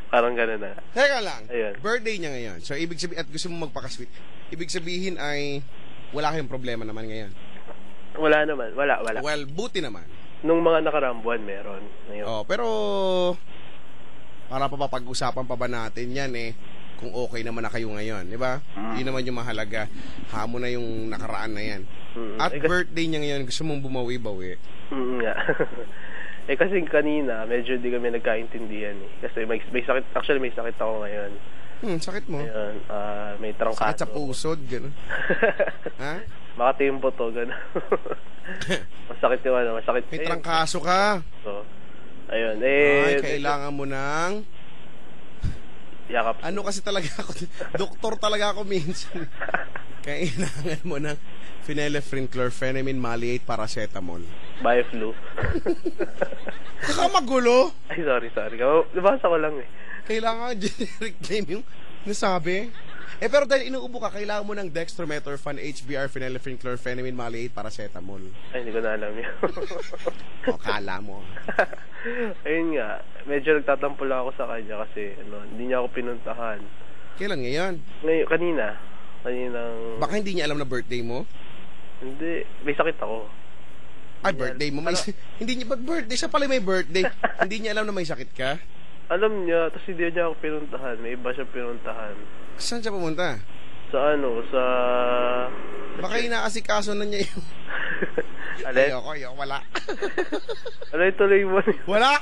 Parang gano'n na. Teka lang. Ayun. Birthday niya ngayon. So, ibig sabihin, at gusto mo magpakasweet. Ibig sabihin ay wala kayong problema naman ngayon. Wala naman. Wala. Well, buti naman. Nung mga nakaraang buwan, meron. Ngayon. Oh, pero para pa pag-usapan pa ba natin yan kung okay naman na kayo ngayon, di ba? Yun naman yung mahalaga. Hamon na yung nakaraan na yan. At birthday niya ngayon, gusto mong bumawi-bawi. Nga. Kasi kanina, medyo di kami nagkaintindihan eh. Kasi may sakit, actually may sakit ako ngayon. Sakit mo? Ayun, may trangkaso. Sakit sa pusod, gano'n. Ha? Makatimbo to, gano'n. Masakit yung ano, masakit. May trangkaso ka. So, ayun, Ay, kailangan mo ng... yakap. Ano kasi talaga ako, doktor talaga ako minsan. Kailangan mo ng phenylephrine, chlorpheniramine, maleate, paracetamol. Bioflu. Kakamagulo. Ay, sorry. Nabasa ko lang eh. Kailangan generic name yung nasabi. Pero dahil inuubo ka, kailangan mo ng dextromethorphan, HBr, phenylephrine, chlorpheniramine, maleate, paracetamol. Ay, hindi ko na alam yun. O, kala mo. Ayun nga, medyo nagtatampo lang ako sa kanya kasi hindi niya ako pinuntahan. Kailan ngayon? Ngayon, kaninang... Baka hindi niya alam na birthday mo? Hindi, may sakit ako. Ay, birthday mo. Hindi niya, ba't birthday? Siya pala may birthday. Hindi niya alam na may sakit ka? Alam niya, tapos hindi niya ako pinuntahan. May iba siya pinuntahan. Saan siya pumunta? Sa Baka inaasikaso na niya yung... Alin? Ayoko, wala. Tuloy mo. Wala!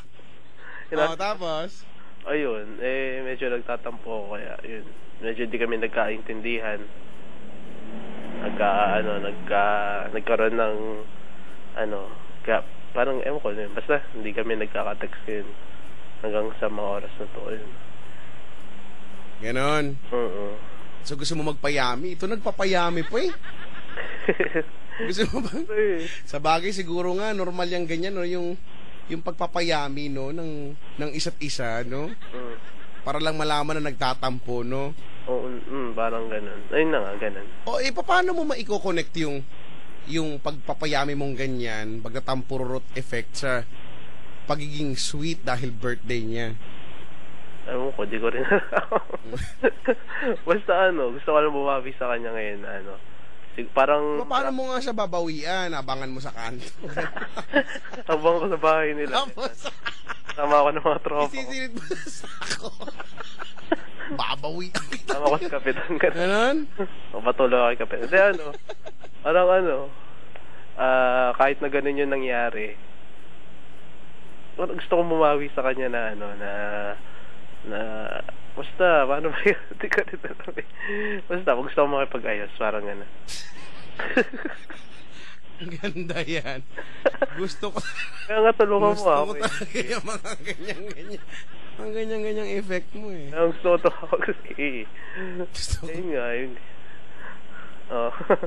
Tapos? Ayun, medyo nagtatampo ako kaya, yun. Medyo di kami nagkaintindihan. Nagkaroon ng, parang, ewan ko, basta, hindi kami nagkaka-text yun. Hanggang sa mga oras na to, yun. Ganon. So gusto mo magpayami? Ito nagpapayami po eh. Gusto mo ba? Sa bagay siguro nga normal yang ganyan no, yung pagpapayami no ng isa't isa no. Para lang malaman na nagtatampo no. Oo, parang ganun. Ayun na nga, ganun. O paano mo maiko-connect yung pagpapayami mong ganyan, pagtatampo-rot effect sa pagiging sweet dahil birthday niya? Ewan ko, di ko rin basta gusto ko lang bumawi sa kanya ngayon, parang... Paano mo nga siya babawian? Abangan mo sa kanto. Abang ko sa bahay nila. Tama ako ng mga tropa ko. Isisilid mo sa ako. Babawian kita. Tama ko sa kapitan. Ganon? Mapatuloy ako kay kapitan. Kasi parang kahit na ganun yung nangyari, gusto ko bumawi sa kanya na basta, paano ba yun? Hindi ko rin alam eh. Basta, gusto ko makipag-ayos, parang gano'n. Ganda yan. Gusto ko. Kaya nga tulungan mo ako. Gusto ko talaga yung mga ganyan-ganyan. Ang ganyan-ganyang effect mo eh. Kaya gusto ko ito ako kasi. Gusto ko. Ayun nga, yun.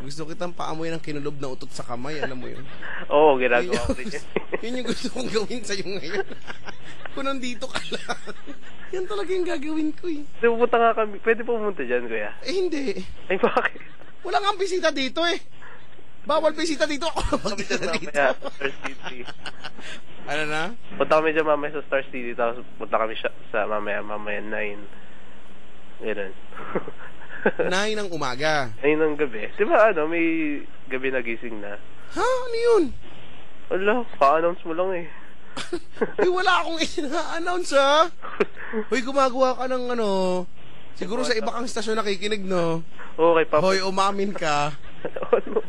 Gusto kitang paamoy ng kinulob na utot sa kamay, alam mo yun? Oo, ginagawa ko rin yan. Yun yung gusto kong gawin sa'yo ngayon. Kung nandito ka lang. Yan talaga yung gagawin ko eh. Pupunta nga kami. Pwede pumunta dyan, kuya? Hindi. Ay, bakit? Wala nga bisita dito eh. Bawal bisita dito. Ako na magdala dito. Ano na? Punta kami dyan mamaya sa Star City, tapos punta kami sa mamaya 9. Ganun. 9 ng umaga. 9 ng gabi. Di ba may gabi na gising na? Ha? Ano yun? Wala, pa-announce mo lang eh. Uy, wala akong ina-announce ha. Uy, gumagawa ka ng siguro sa iba kang stasyon nakikinig, no? Okay, Papa. Hoy, umamin ka. Ano?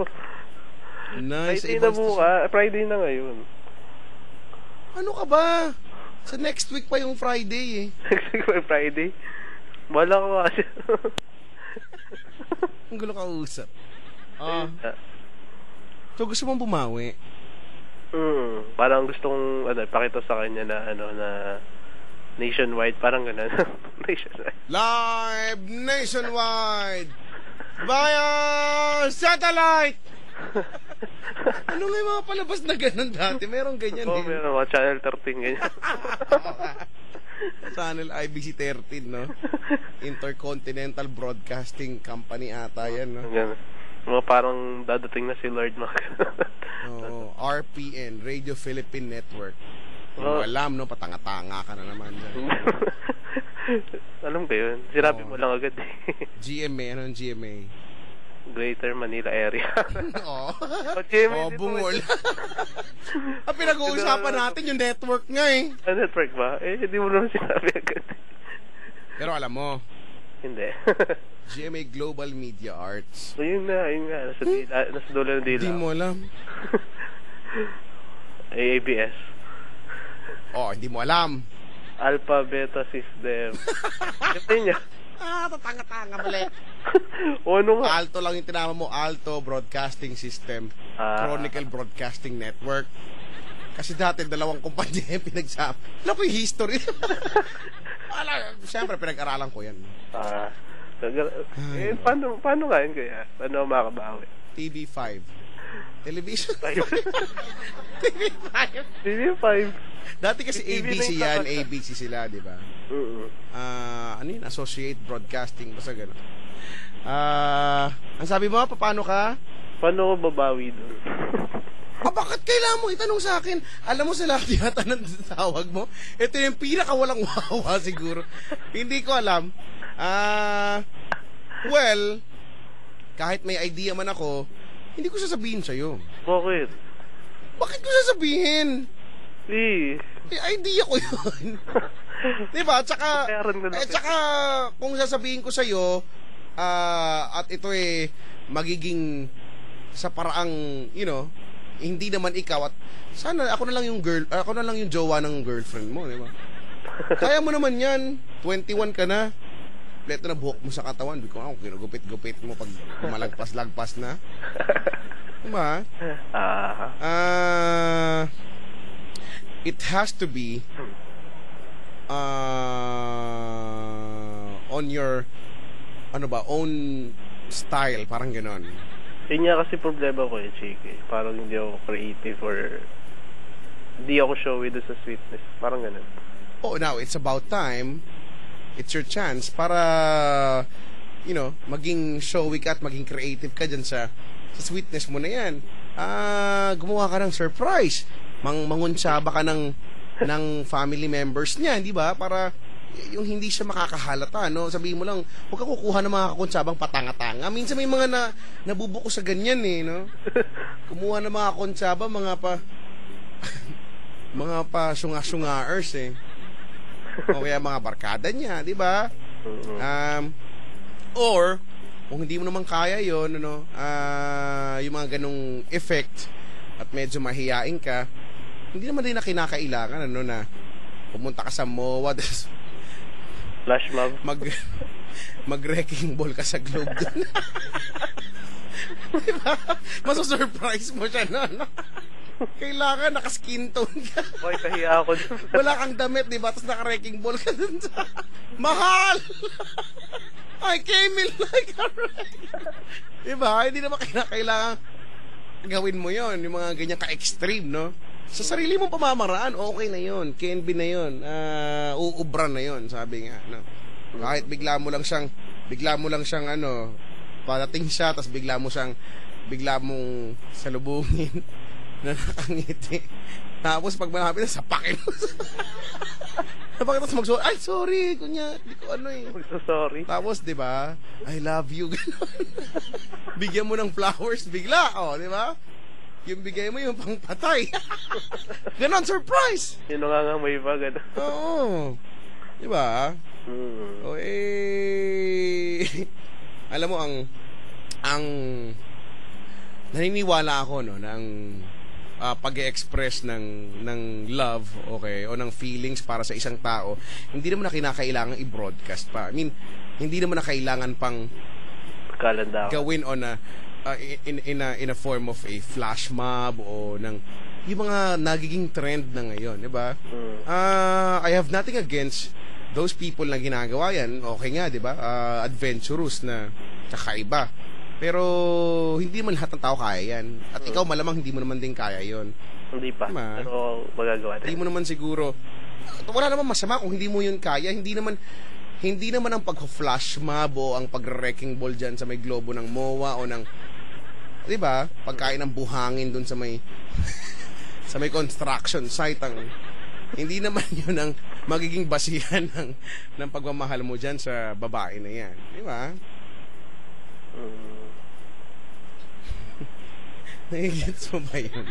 Nice. Friday na buka. Friday na ngayon. Ano ka ba? Sa next week pa yung Friday eh. Next week pa yung Friday? Wala ka kasi. Ang gulo ka usap. So gusto mong bumawi? Parang gustong pakita sa kanya na na nationwide, parang gano'n. Nationwide. Live nationwide via satellite. Ano nga yung mga palabas na gano'n dati? Meron ganyan eh. Meron mga Channel 13 ganyan. Channel IBC 13, no? Intercontinental Broadcasting Company ata yan, no? Ganun. Mga parang dadating na si Lord Mac. RPN, Radio Philippine Network. Alam, no? Patanga-tanga ka na naman dyan. Alam ko yun. Sinabi mo lang agad eh. GMA, ano yung GMA? Greater Manila Area. Bungol. Ang pinag-uusapan natin yung network nga eh. Network ba? Hindi mo naman sinabi agad. Pero alam mo, hindi. GMA Global Media Arts. Yun nga. Nasa dulo ng dila. Hindi mo alam. ABS. Hindi mo alam. Alpha Beta System. Ito niya. Tatanga-tanga mali. Ano nga? Alto lang yung tinama mo. Alto Broadcasting System. Chronicle Broadcasting Network. Kasi dati dalawang kumpanya yung pinagsama. Alam ko yung history. Siyempre pinag-aralan ko yan. Paano nga yun kaya? Paano makabawi? TV5. Television 5. TV5. Dati kasi ABC yan, ABC sila, di ba? Ano yun? Associate Broadcasting, basta gano'n. Ang sabi mo, paano ka? Paano ko babawi doon? Bakit kailangan mo itanong sa akin? Alam mo sa lahat yata ng tawag mo? Ito yung pinakawalang wawa siguro. Hindi ko alam. Well, kahit may idea man ako, hindi ko sasabihin sa'yo. Bakit? Bakit ko sasabihin? Idea ko yun. Diba? Tsaka kung sasabihin ko sa'yo, at ito magiging sa paraang, hindi naman ikaw, at sana ako na lang yung jowa ng girlfriend mo, diba? Kaya mo naman yan. 21 ka na. Pleto na buhok mo sa katawan. Di ko ako, kinugupit-gupit mo pag malagpas-lagpas na. Diba? It has to be on your own style, parang ganon. Yun nga kasi problema ko Chiki. Parang hindi ako creative or hindi ako showy doon sa sweetness. Parang ganon. Now, it's about time. It's your chance para, maging showy ka at maging creative ka dyan sa sweetness mo na yan. Gumawa ka ng surprise. Manguntsaba ka ng family members niya, di ba? Para yung hindi siya makakahalata, no? Sabihin mo lang, huwag ka kukuha ng mga kakuntsabang patanga-tanga. Minsan may mga nabubuko sa ganyan, no? Kumuha ng mga kuntsaba, mga pa syunga-syungaers, o kaya mga barkada niya, di ba? Or, kung hindi mo naman kaya yun, yung mga ganong effect at medyo mahiyain ka, hindi naman din na kinakailangan, na pumunta ka sa MOA, flash mob. Mag-wrecking ball ka sa globe dun. Diba? Maso-surprise mo siya, no? Kailangan naka-skin tone ka. Boy, kahiya ako dun. Wala kang damit, diba? Tapos naka-wrecking ball ka dun sa... Mahal! I came in like a wreck. Diba? Hindi naman kailangan gawin mo yon, yung mga ganyan ka-extreme, no? Sa sarili mong pamamaraan, okay na yon, can be na yon, uubra na yon, sabi nga, no? Kahit bigla mo lang siyang padating siya, tapos bigla mong salubungin na nakangiti. Tapos pag malapit na, sapakin mo. Sapakin mo, mag-sorry. Ay, sorry. Kunya, di ko ano eh. Magsasorry. Tapos, di ba? I love you. Ganon. Bigyan mo ng flowers, bigla. O, di ba? Yung bigay mo yung pangpatay. Ganon, surprise. Yun nga may pa, gano'n. Oo. Di ba? O alam mo, ang naniniwala ako, no, ng pag-express ng love, okay, o ng feelings para sa isang tao, hindi naman na kinakailangan i-broadcast pa. I mean, hindi naman na kailangan pang Kalanda. gawin on a in a form of a flash mob o ng yung mga nagiging trend na ngayon, di ba? I have nothing against those people na ginagawa yan. Okay nga, di ba? Adventurous na kakaiba. Pero hindi man lahat ng tao kaya yan. At ikaw malamang hindi mo naman din kaya yon. Hindi pa. Diba? Pero magagawa din. Hindi mo naman siguro. Wala naman masama kung hindi mo yun kaya. Hindi naman ang pag-flash mob o ang pag-wrecking ball dyan sa may globo ng MOA o ng, di ba? Pagkain ng buhangin dun sa may sa may construction site. Hindi naman yun ang magiging basihan ng pagmamahal mo dyan sa babae na yan. Di ba? Nagigits mo ba yun?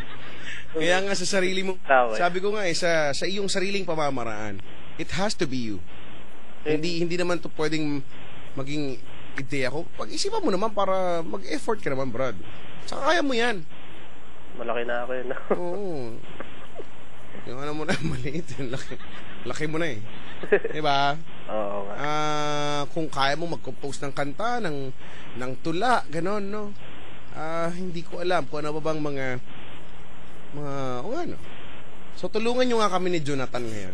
Kaya nga sa sarili mo, sabi ko nga sa iyong sariling pamamaraan, it has to be you. Hindi naman to pwedeng maging ideya ko. Pag-isipan mo naman para mag-effort ka naman, Brad. Saka kaya mo yan. Malaki na ako yun. Oo. Yung ano mo na, maliit. Laki mo na eh. Diba? Oo nga. Kung kaya mo mag-compose ng kanta, ng tula, ganon, no? Hindi ko alam kung ano ba bang mga ano. So, tulungan nyo nga kami ni Jonathan ngayon.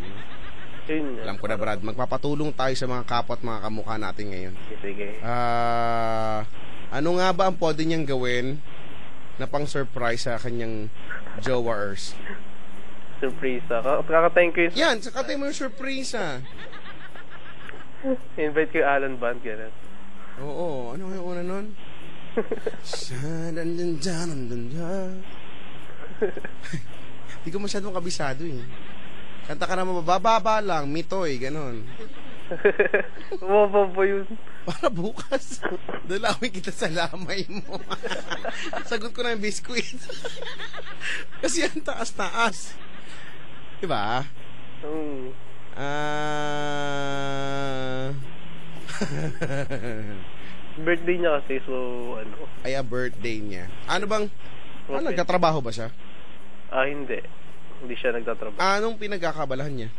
Alam ko na, Brad, magpapatulong tayo sa mga kapwa at mga kamukha natin ngayon. Sige. Ano nga ba ang pwede niyang gawin na pang-surprise sa kanyang jowers? Surprise ako. Kakatayin ko yun. Yan, sakatay mo yung surprise, Invite ko yung Alan Band, gano'n. Oo, ano yung una nun? Hindi ko masyadong kabisado eh. Kanta ka na mabababa lang, mitoy, ganon. Umababa yun. Para bukas, dalawin kita sa lamay mo. Sagot ko na yung biskuit. Kasi ang taas-taas. Diba? Birthday niya kasi, so ano. Ay, birthday niya. Ano bang, nagtatrabaho ba siya? Hindi. Hindi siya nagtatrabaho. Anong pinagkakabalahan niya?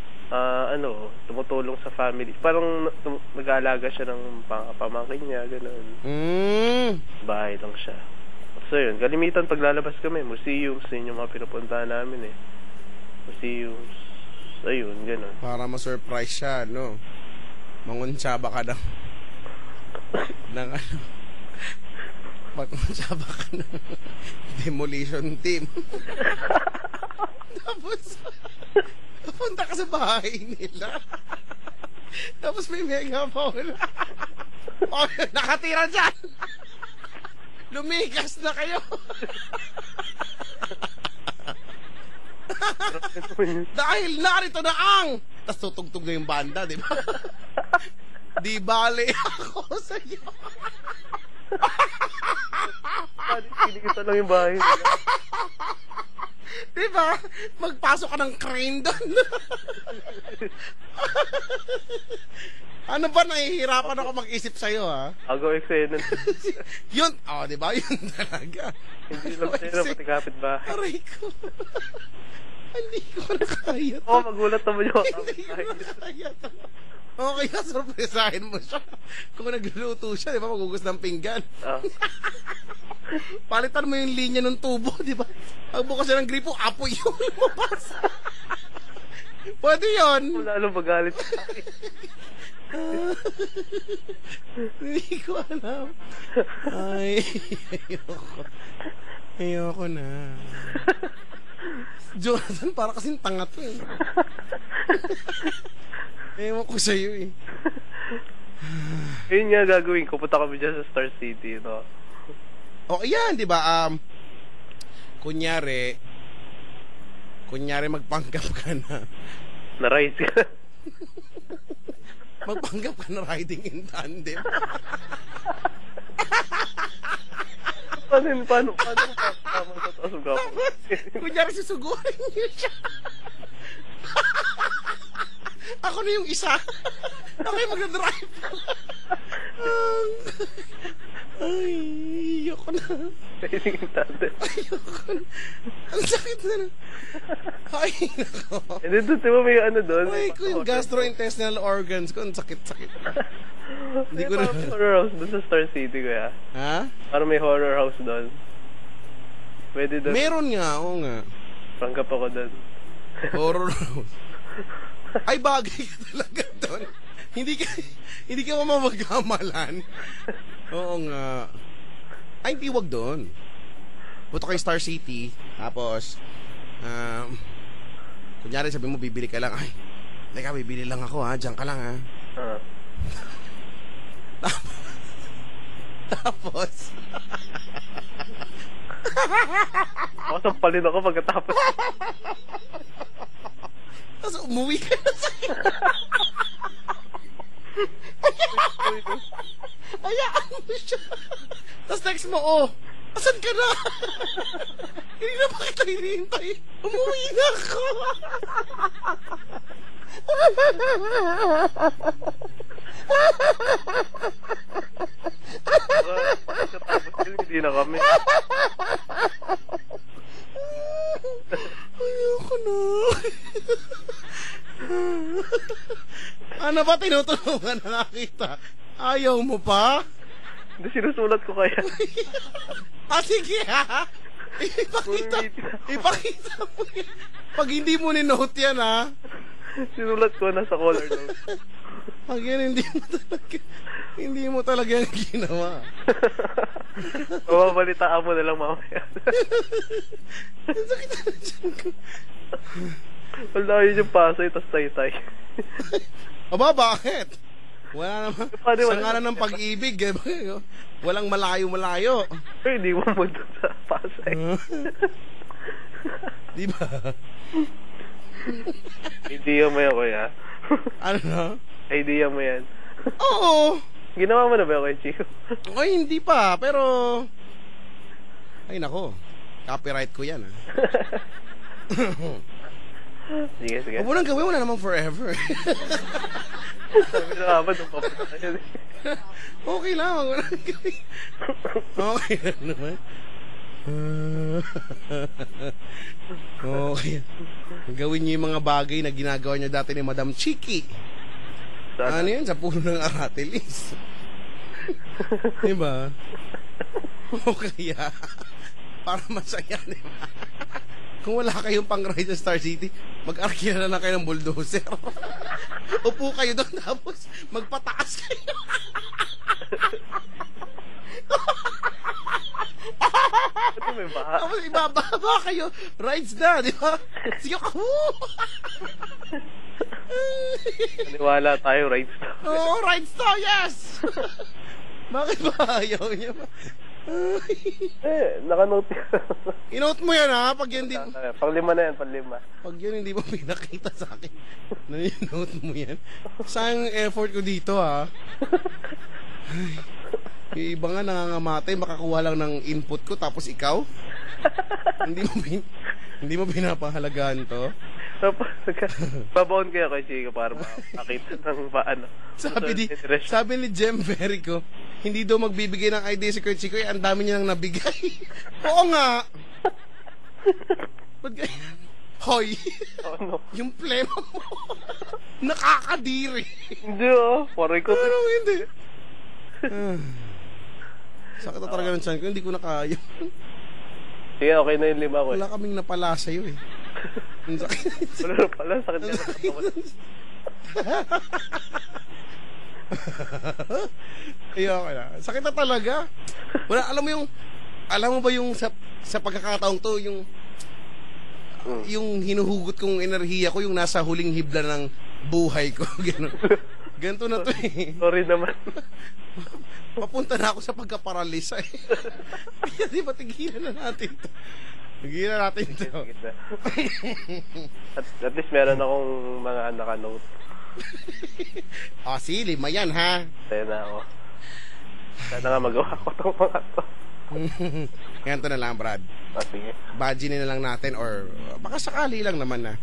Tumutulong sa family. Parang nag-aalaga siya ng pamangkin niya, gano'n. Bahay lang siya. So yun, kalimitan paglalabas kami, museums, yun yung mga pinupuntahan namin eh. Museums, ayun, gano'n. Para ma-surprise siya, no? Manguntsaba ka ng ano, manguntsaba ka ng demolition team. Tapos punta ka sa bahay nila. Tapos may mega phone. Nakatira dyan. Lumigas na kayo. Dahil narito na ang. Tapos tutugtog na yung banda, di ba? Di bale ako sa iyo. Kinikita lang yung bahay. Diba? Magpasok ka ng crane doon. Ano ba, nahihirapan ako mag-isip sa'yo, ha? Agaw eksena. Yun, diba? Yun talaga. Hindi lang sa'yo na pati kapit ba? Aray ko. Hindi ko na kaya to. Magulat naman yung Hindi ko na kaya to. Okay, surpresahin mo siya. Kung nagluluto siya, di ba, magugus ng pinggan. Palitan mo yung linya ng tubo, di ba? Pagbukas siya ng gripo, apoy yung lumabas. Pwede yun. Lalo magalit sa akin. Hindi ko alam. Ay, ayoko na. Jonathan, para kasing tanga to eh. Ewan ko sa'yo eh. Yun nga gagawin ko. Punta kami dyan sa Star City, no? O, yan, di ba? Kunyari, Kunyari magpanggap ka na. Na-ride ka. Magpanggap ka na riding in tandem. Paano tamang sa taas ng gapang? Kunyari susugurin niyo siya. Ako na yung isa. Ako yung magdadrive. Ay, ayoko na. Riding in tandem. Ayoko na. Ang sakit na. Ay, nako. Hindi doon, di ba may ano doon? Ay, ko yung gastrointestinal organs ko. Ang sakit-sakit. Hindi ko na. Parang may horror house doon sa Star City, kuya. Ha? Parang may horror house doon. Pwede doon. Meron nga, oo nga. Panggap ako doon. Horror house. Ay, bagay ka talaga doon. Hindi ka mamagamalan. Oo nga. Ay, hindi, wag doon. Punta kayo Star City. Tapos, kunyari sabi mo, bibili ka lang. Ay, teka, bibili lang ako ha. Diyan ka lang ha. Tapos, Sampalin ako pagkatapos. tapos umuwi ka na sa'yo. Hayaan mo siya. Tapos text mo, oh, asan ka na? Hindi na ba kita hinihintay? Umuwi na ako. Pagkatapos yun, hindi na kami. Ayoko na. Ano ba, tinutulungan na nakita? Ayaw mo pa? Hindi, sinusulat ko kaya. Sige ha. Ipakita mo yan. Pag hindi mo ni-note yan ha. Sinulat ko, nasa collar note. Pag yan, hindi mo talaga yung ginawa. Mababalitaan mo na lang mamaya. Ang sakit na dyan ko. Wala yun yung Pasay, tas Taytay. Aba, bakit? Wala naman. Paano, Sa ngalan ng pag-ibig, eh. Walang malayo-malayo. Pero hindi mo mo doon sa Pasay. Di ba? Idea mo yan, kuya. Ano na? Idea mo yan. Oo. Ginawa mo na ba kay Chico? Ay, hindi pa. Pero, ay nako. Copyright ko yan, ha. Sige, sige. Huwag mo nang gawin, wala naman forever. Sabi na nga ba, nung papunta yun. Okay lang, wag mo nang gawin. Okay lang naman. Okay. Gawin niyo yung mga bagay na ginagawa niyo dati ni Madam Chiki. Ano yun? Sa puno ng aratilis. Diba? O kaya, para masaya, diba? Kung wala kayong pang-ride sa Star City, mag-arkila na lang kayo ng bulldozer. Upo kayo doon, tapos magpataas kayo. Ito may baha. Tapos ibababa kayo. Rides na, di ba? Sige ka. Maniwala tayo, right stuff. Oo, rides to, yes! Bakit ba ayaw niya ba? Nakanote. Inote mo yan ha, pag yan di... Panglima na yan, panglima. Pag yan hindi mo pinakita sa akin, na-note mo yan. Sayang yung effort ko dito ha. Yung iba nga nangangamatay, makakuha lang ng input ko, tapos ikaw? Hindi mo pinapahalagahan to? Babaon kaya kay Chico para makakita ng paano. Sabi ni Jem Verico, hindi daw magbibigay ng idea si Kurt Chico, ang dami niya nang nabigay. Oo nga. Ba't ganyan? Hoy, yung plema mo, nakakadiri. Hindi parang ko. Pero hindi. Sakit na talaga ng tiyan ko, hindi ko na kaya. Sige, okay na yung 5 ko. Wala kaming napala sa'yo eh. Ang sakit. Wala na pala, sakit na sa katawan. Okay na. Sakit na talaga. Wala, alam mo ba yung sa pagkakataong to, yung hinuhugot kong enerhiya ko, yung nasa huling hibla ng buhay ko. Ganito na to eh. Sorry naman. Papunta na ako sa pagkaparalisa eh. Kaya di ba tigilan na natin to? Sige na natin to. Sige na. At least meron akong mga naka-note. Si 5 yan, ha? Tayo na ako. Sana nga magawa ko itong mga to. Ganito na lang, Brad. Sige. Badginin na lang natin or baka sakali lang naman na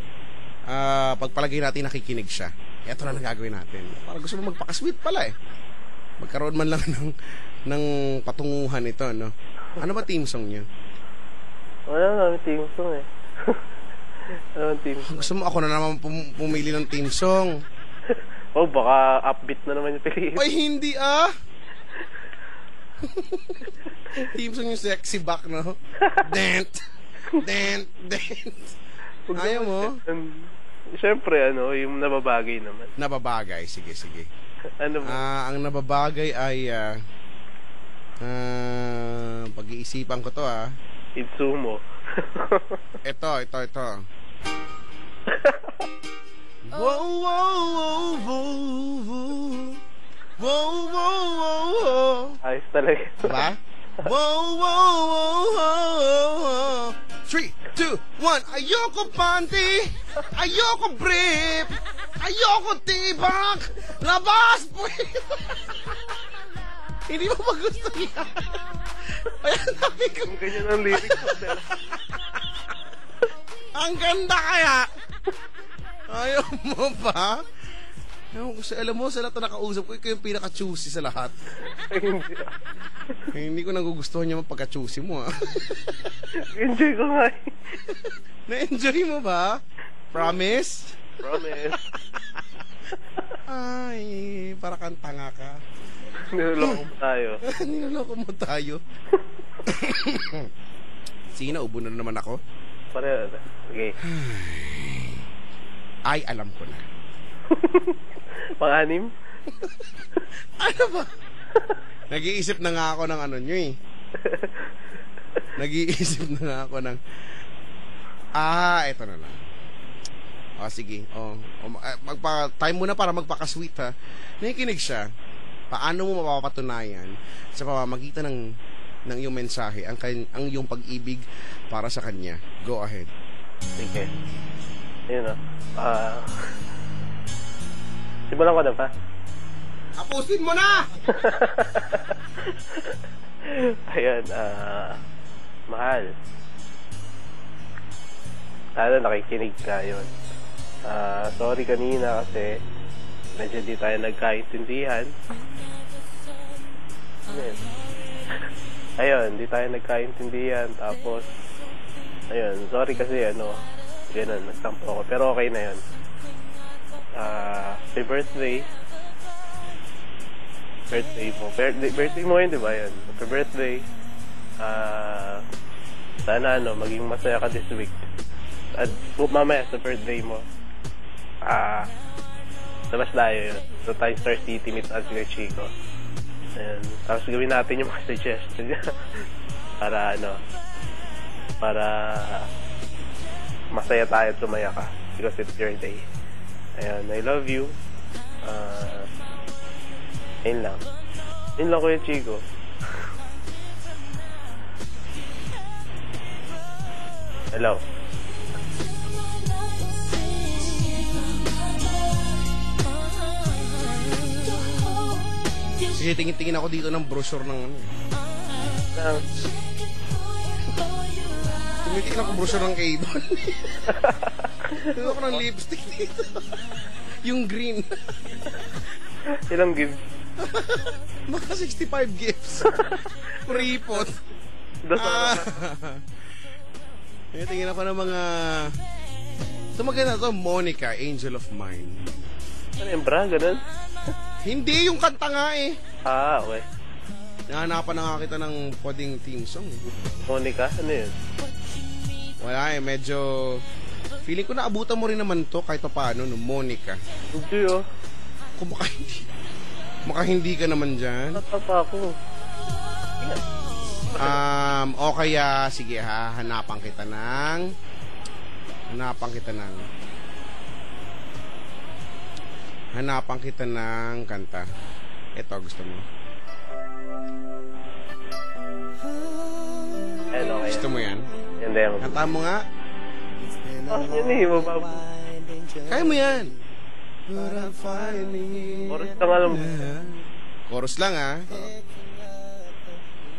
pagpalagay natin nakikinig siya. Ito na lang gagawin natin. Para gusto mo magpakasweet pala eh. Magkaroon man lang ng patunguhan ito, no? Ano ba team song niyo? Wala namin team song eh. Ano team song? Gusto mo ako na naman pumili ng team song. Baka upbeat na naman yung piliin. Ay, hindi ah! Team song yung sexy back, no? Dent! Dent! Dent! Ayaw mo? Siyempre, yung nababagay naman. Nababagay, sige. Ano ba? Ang nababagay ay pag-iisipan ko to Itsumo. Ito. Wow, wow, wow, wow, wow, wow. Ayos talaga. Diba? Wow, wow, wow, wow. 3, 2, 1. Ayoko panty. Ayoko brief. Ayoko tibak. Labas, please. Hindi mo ba gusto yan? Ayan, sabi ko. Ganyan ang lyrics mo. Ang ganda kaya. Ayaw mo ba? Alam mo, sa lahat na nakausap ko, ikaw yung pinaka-choosy sa lahat. Hindi ko nagugustuhan niya pagka-choosy mo, Enjoy ko nga eh. Na-enjoy mo ba? Promise? Promise. Ay, para kang tanga ka. Niloloko mo tayo. Niloloko mo tayo. Sige na, ubo na naman ako. Pareho na. Okay. Ay, alam ko na. Pang-anim? Ano ba? Nag-iisip na nga ako ng ano nyo eh. Nag-iisip na nga ako ng... eto na lang. Sige. Time mo na para magpaka-sweet, ha. Nakikinig siya. Paano mo mapapatunayan sa pamamagitan ng iyong mensahe ang iyong pag-ibig para sa kanya? Go ahead. Sige. Ayun simulan ko na pa. Tapusin mo na! Ayan, mahal. Sana nakikinig ka yun. Sorry kanina kasi medyo di tayo nagkaintindihan. Ayun, di tayo nagkaintindihan. Tapos, ayun, sorry kasi ganun, nagtampo ako. Pero okay na yun. Happy birthday. Birthday mo yun, di ba yun? Happy birthday. Sana maging masaya ka this week. At mamaya sa birthday mo, labas tayo yun. So tayo Star City, meet at Sir Chico. Ayan. Tapos gawin natin yung mga suggestion para para masaya tayo at sumaya ka because it's your day. Ayan, I love you. Ayun lang. Ayun lang, Kuya Chico. Hello. Sige, tingin ako dito ng brochure ng tumitingin ako brochure ng cable. Tingin ako ng lipstick dito. Yung green. Ilang gifts? Mga 65 gifts. Pripot. Tingin ako ng mga... Ito maganda to, Monica, Angel of Mine. Ano yung bra? Ganun? Hindi, yung kanta nga eh. Okay. Nahanapan na nga kita ng pwedeng theme song. Monica? Ano yun? Wala eh, medyo... Feeling ko naabutan mo rin naman to kahit pa paano, no? Monica. Hindi Kung baka hindi ka naman dyan. Natapa ako. O kaya, sige hanapan kita ng kanta. Ito, gusto mo. Okay. Gusto mo yan? Hindi ako. Kanta mo nga. Yun eh, mababa. Kaya mo yan. Oras lang alam mo. Chorus lang, ha?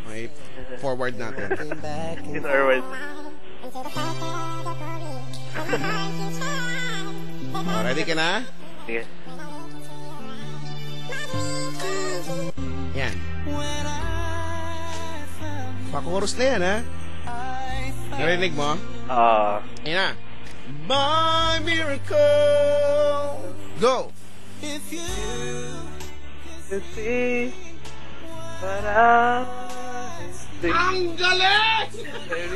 Okay, forward natin. In our words. Ready ka na? Sige. Yan. Pa-chorus na yan, ha? Narinig mo? Yan na. By miracle. Go! You see what I see. Ang galing!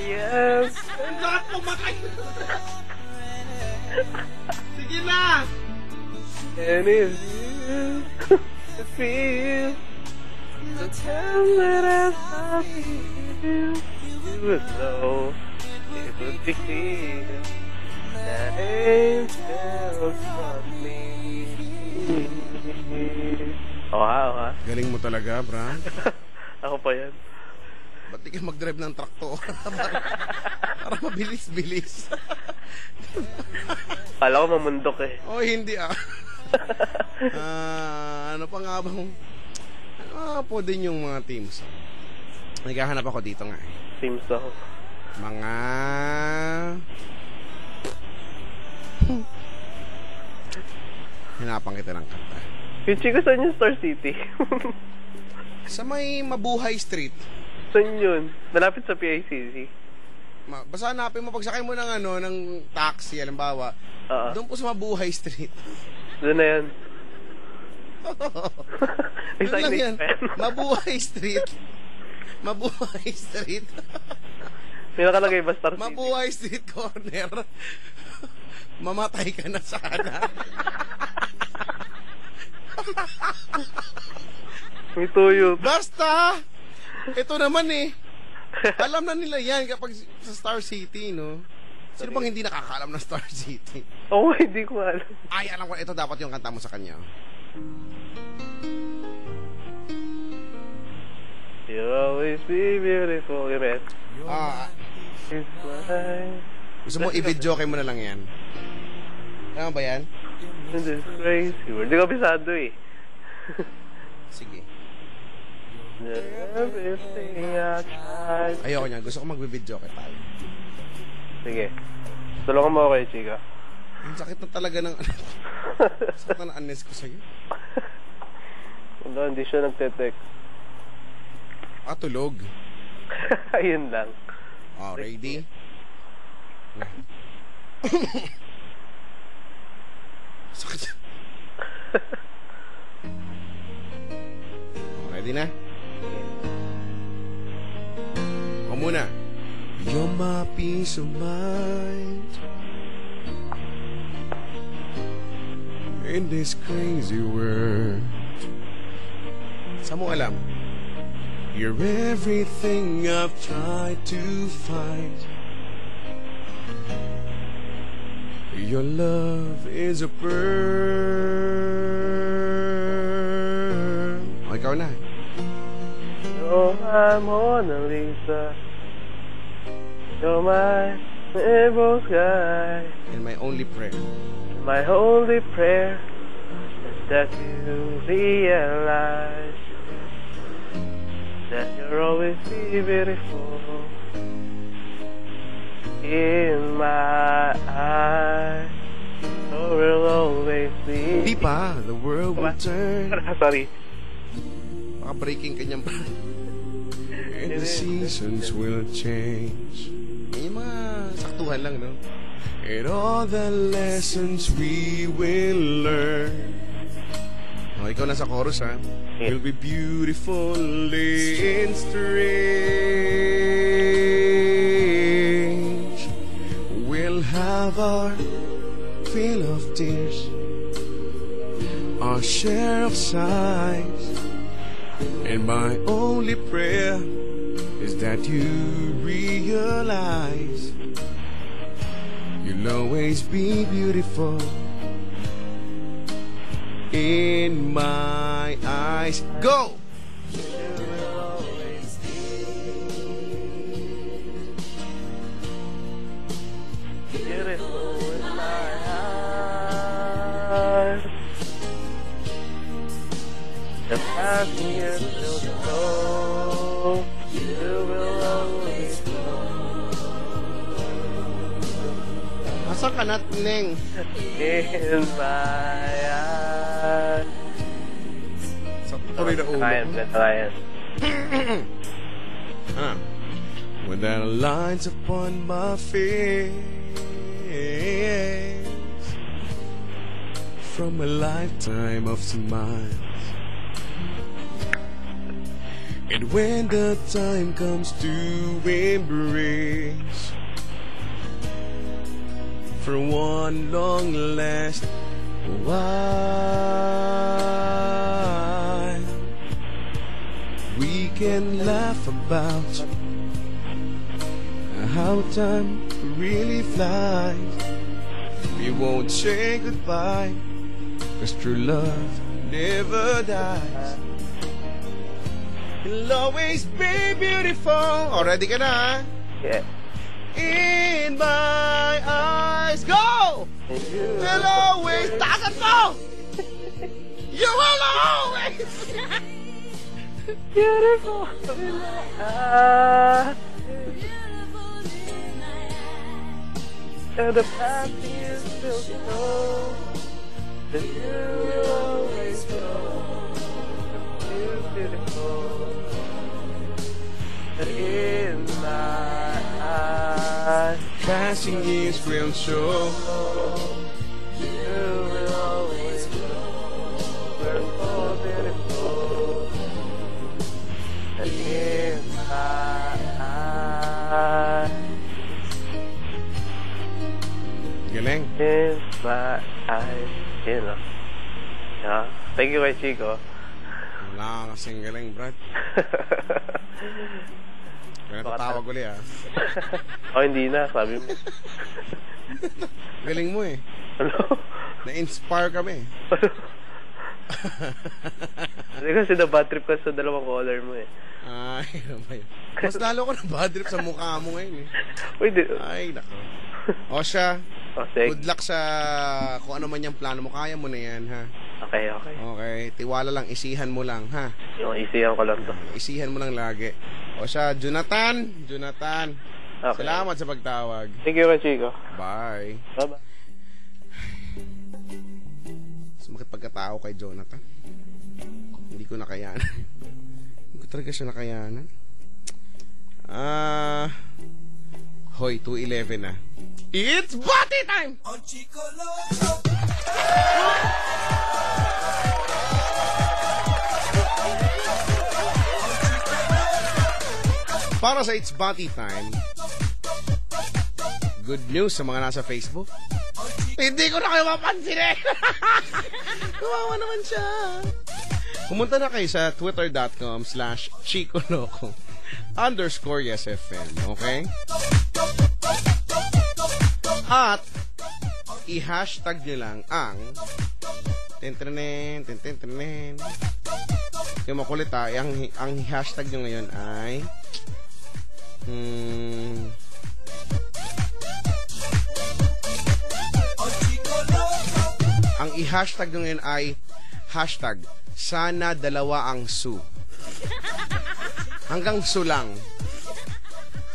Yes. Ang sarap pumakay! Sige na! And if you feel the time that I love you, you would know it would be clear that angels from me. Ha? Galing mo talaga, bra. Ako pa yan. Ba't di ka mag-drive ng traktor? Para mabilis-bilis. Kala ko mamundok eh. Oh, hindi ano pa nga bang... Ano po din yung mga teams? Naghahanap ako dito nga eh. Team song. Mga... Hinapan kita ng kanta. Pichi ko saan yung Star City? Sa may Mabuhay Street. Saan yun? Malapit sa PICC. Basta hanapin mo, pagsakay mo ng ng taxi, halimbawa, doon po sa Mabuhay Street. Doon na yan. Doon lang yan. Mabuhay Street. Mabuhay Street. May nakalagay ba Star City? Mabuhay Street Corner. Mamatay ka na sana. May tuyo. Basta! Ito naman eh. Alam na nila yan kapag sa Star City, no? Sino bang hindi nakakaalam ng Star City? Oo, hindi ko alam. Ay, alam ko. Ito dapat yung kanta mo sa kanya. You'll always be beautiful. Yung red. It's mine. Gusto mo i-videoke mo na lang yan? Tama ba yan? In this crazy world. Hindi ko pisado eh. Sige. Everything I tried. Ayoko niyan. Gusto ko mag-videoke tayo. Sige. Tulungan mo ako kay Chika. Ang sakit na talaga ng... sakit na ng ko sa'yo. Hindi siya nagte-text. Tulog. Ayun lang. Ready? Sakit. Ready na? O muna. You're my peace of mind in this crazy world. Saan mo alam? You're everything I've tried to find. Your love is a pearl. O, ikaw na. You're my Mona Lisa. You're my rainbow sky. And my only prayer. My only prayer is that you realize that you'll always be beautiful in my eyes. So we'll always be. Di pa, the world will turn. Sorry. Baka breaking kanyang and the seasons will change. Yan yung mga saktuhan lang, no? And all the lessons we will learn. Oh, ikaw na sa chorus, ha? Will be beautifully strange. We'll have our fill of tears, our share of sighs, and my only prayer is that you realize you'll always be beautiful in my eyes. Go! Nasaan ka na, Neng? In my eyes. Sa tuloy na ulo. Kaya. When there are lines upon my face from a lifetime of smiles, and when the time comes to embrace for one long last while, we can laugh about how time really flies. We won't say goodbye, 'cause true love never dies. It'll always be beautiful. Oh, ready ka na? Yeah. In my eyes, go! Will always, takas mo! You will always! Beautiful. And the path is still slow, that you will always know. It's beautiful. That in my eyes, Passing years will show. you will always know. We're so beautiful. That in my eyes. Galing. In my eyes. Yun lang. Yeah. Thank you kay Chico. Wala ka kasing galing, Brad. Kaya natatawag ulit, ah. Oh, hindi na. Sabi mo. Galing mo, eh. Ano? Na-inspire kami. Hindi kasi na-bad trip ka sa dalawang color mo eh. Ay, ano ba yun? Mas lalo ko na bad trip sa mukha mo ngayon, eh. Uy, di. Ay, nako. O siya, Oh, thank. good luck sa kung ano man yung plano mo. Kaya mo na yan, ha? Okay, okay. Okay, tiwala lang, isihan mo lang, ha? Yung isiyan ko lang to. Isihan mo lang lagi. O siya, Jonathan. Okay. Salamat sa pagtawag. Thank you kay Chico. Bye. Bye-bye. Sumakit pagkatao kay Jonathan. Hindi ko nakayanan. Hindi ko talaga siya nakayanan. Hoy, 2:11 na. It's party time! Para sa It's Bati Time, good news sa mga nasa Facebook. Hindi ko na kayo mapansin eh. Kawawa naman siya. Pumunta na kayo sa twitter.com/chicoloco_YesFM, okay? At i-hashtag nyo lang ang tintrenen. Yung makulit ang hashtag nyo ngayon ay ang i-hashtag nyo ngayon ay hashtag sana dalawa ang su. Hanggang su lang.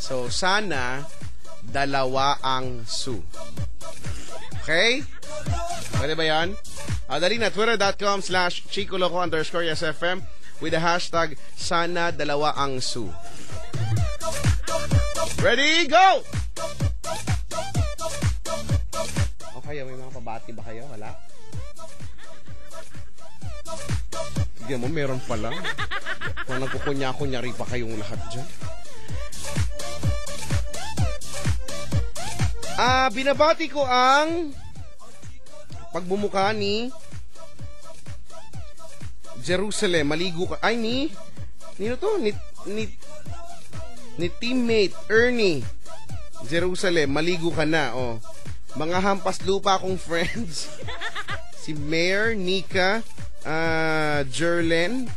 So, sana dalawa ang su. Okay? Pwede ba yan? Dali na, twitter.com/chicoloco_YesFM with the hashtag sana dalawa ang su. Ready, go! Okay, may mga pabati ba kayo? Wala? Tignan mo, meron pala. Kung nagkukunya-kunyari pa kayong lahat dyan. Binabati ko ang pagbumuka ni Jerusalem. Maligo ka. Ay, nino to? Ni teammate Ernie Jerusalem. Maligo ka na, oh. Mga hampas lupa kong friends. Si Mayor, Nika, Jerlen,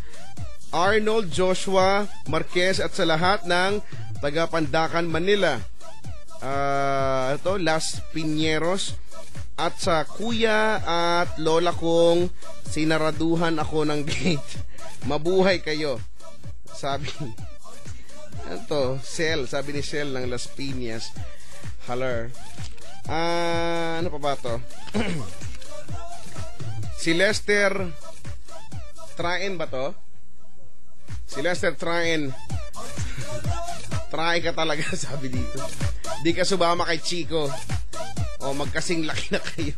Arnold, Joshua, Marquez at sa lahat ng taga-Pandacan, Manila. Ito, Las Piñeros at sa kuya at lola kong sinaraduhan ako ng gate. Mabuhay kayo. Sabi ito, Sel, sabi ni Sel ng Las Piñas. Haller. Ano pa ba to? Si Lester Train ba to? Si Lester Train. Try ka talaga, sabi dito. Di ka sumama kay Chico. O magkasing laki na kayo.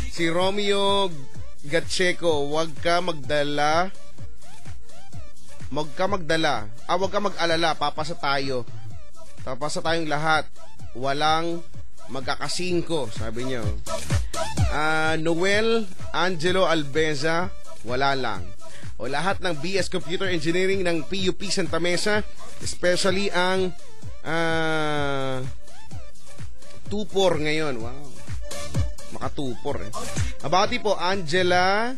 Si Romeo Gatcheko, wag ka mag-alala. Wag ka mag-alala, papasa tayo. Papasa tayong lahat. Walang magkakasingko, sabi niyo. Noel Angelo Albeza, wala lang. O lahat ng BS Computer Engineering ng PUP Santa Mesa, especially ang 2-4 ngayon. Wow. Maka 2-4 eh. Abati po, Angela.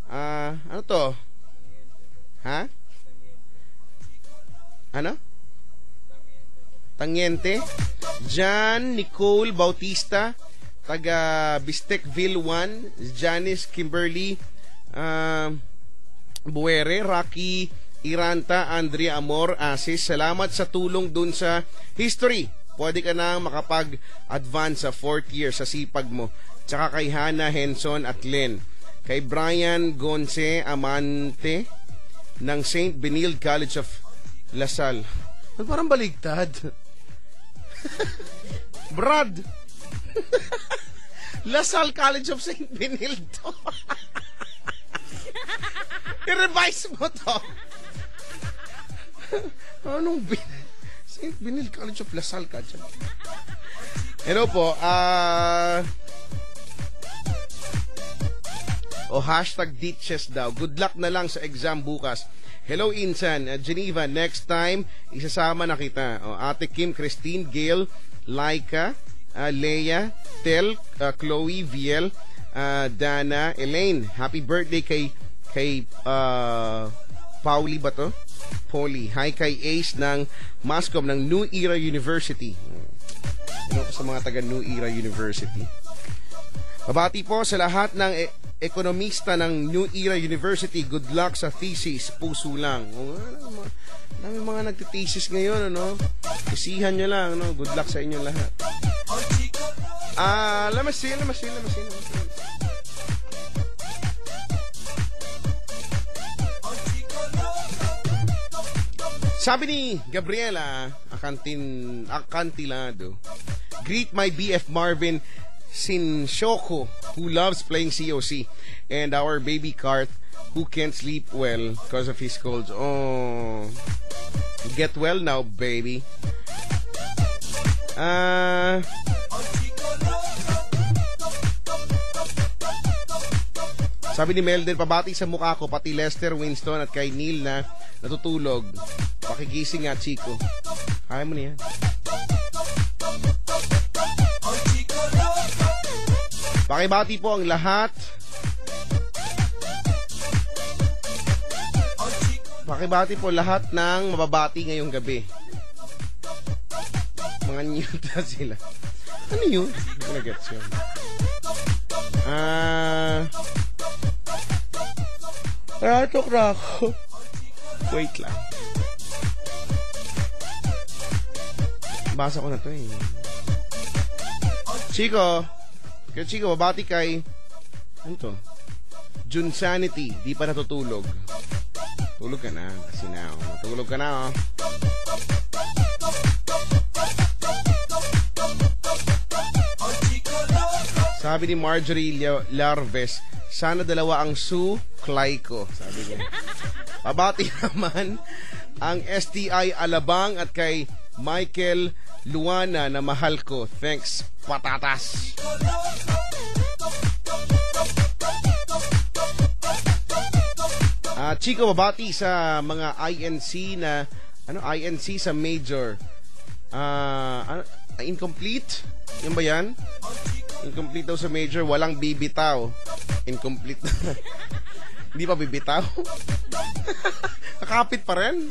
Ano to? Ha? Ano? Tangente. Jan Nicole Bautista, taga Bistecville 1. Janice Kimberly Buere, Rocky Iranta, Andrea Amor, Asis. Salamat sa tulong dun sa history. Pwede ka na makapag-advance sa 4th year sa sipag mo. Tsaka kay Hannah Henson at Len. Kay Brian Gonce Amante ng St. Benilde College of Lasal. Parang baligtad. Brad. Lasal College of St. Benilde to. I-revise mo to. Anong St. Benilde College of Lasal ka dyan. Hello po. Hashtag ditches daw. Good luck na lang sa exam bukas. Hello Insan, Geneva, next time isasama na kita. Ate Kim, Christine, Gail, Laika, Leia, Tel, Chloe, Viel, Dana, Elaine. Happy birthday kay Pauli ba to? Polly. Hi kay Ace ng Mascom ng New Era University. Ano po sa mga taga New Era University. Babati po sa lahat ng ekonomista ng New Era University. Good luck sa thesis. Puso lang. Dami mga nagtithesis ngayon, ano? Isihan nyo lang, no? Good luck sa inyo lahat. Lamasin. Sabi ni Gabriela Acantilado, greet my BF Marvin Sinshoko, who loves playing COC, and our baby Karth, who can't sleep well because of his colds. Oh, get well now, baby. Sabi ni Melden, pabati sa mukha ko, pati Lester, Winston at kay Neil na natutulog. Pakigising nga, Chico. Kaya mo niya. Pakibati po ang lahat. Pakibati po lahat ng mababati ngayong gabi. Mga nyuta sila. Ano yun? Hindi ko na-gets yun. Ratok na ako. Wait lang. Basa ko na to eh. Chico, babati kay ano to? Junsanity, di pa natutulog. Tulog ka na kasi na. Matulog ka na. Sabi ni Marjorie Larves, sana dalawa ang suklay ko. Sabi niya. Pabati naman ang STI Alabang at kay Michael Luana na mahal ko. Thanks, patatas. Chico, babati sa mga INC na INC sa major. Incomplete? Yan ba yan? Incomplete daw sa major, walang bibitaw. Incomplete. Hindi pa bibitaw? Nakapit pa rin.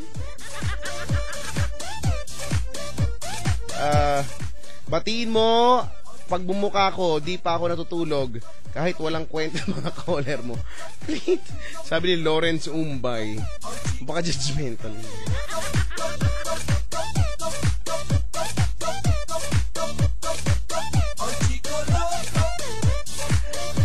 Batiin mo, pag bumuka ko, di pa ako natutulog. Kahit walang kwenta mga caller mo. Sabi ni Lawrence Umbay. Baka judgmental.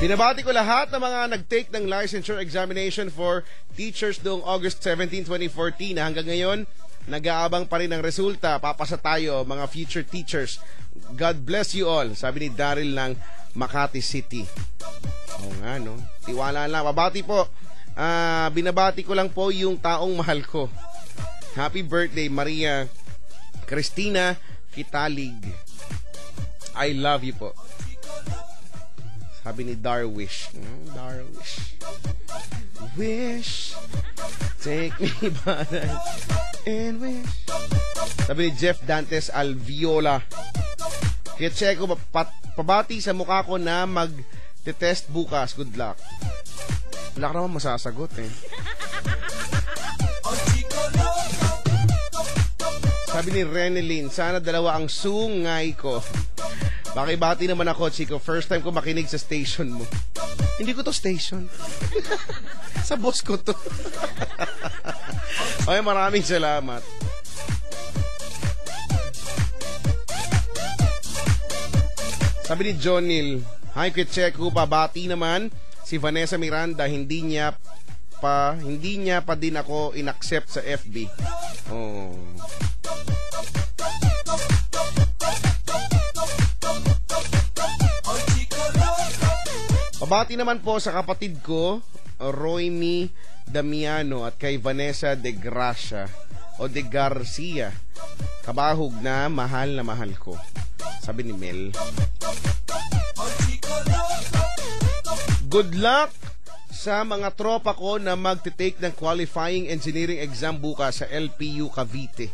Binabati ko lahat ng mga nag-take ng licensure examination for teachers noong August 17, 2014. Hanggang ngayon, nag-aabang pa rin ang resulta. Papasa tayo, mga future teachers. God bless you all. Sabi ni Daryl ng Makati City. Oo nga, no? Tiwala lang. Babati po. Binabati ko lang po yung taong mahal ko. Happy birthday, Maria Cristina Kitalig. I love you po. Sabi ni Darwish. Darwish. Wish, take me by the and wish. Sabi ni Jeff Dantes Alviola. Kaya check ko, pabati sa mukha ko na mag-test bukas. Good luck. Wala ka naman masasagot eh. Sabi ni Renelyn, sana dalawa ang sungay ko. Bakibati naman ako, Chico. First time ko makinig sa station mo. Hindi ko to station. Sa boss ko to. Okay, maraming salamat. Sabi ni Jonil, hi, Kitcheco, pabati naman si Vanessa Miranda, hindi niya pa din ako inaccept sa FB. Oh. Pabati naman po sa kapatid ko, Roymi Damiano, at kay Vanessa de Gracia o de Garcia. Kabahog na mahal ko. Sabi ni Mel. Good luck sa mga tropa ko na magte-take ng qualifying engineering exam bukas sa LPU Cavite.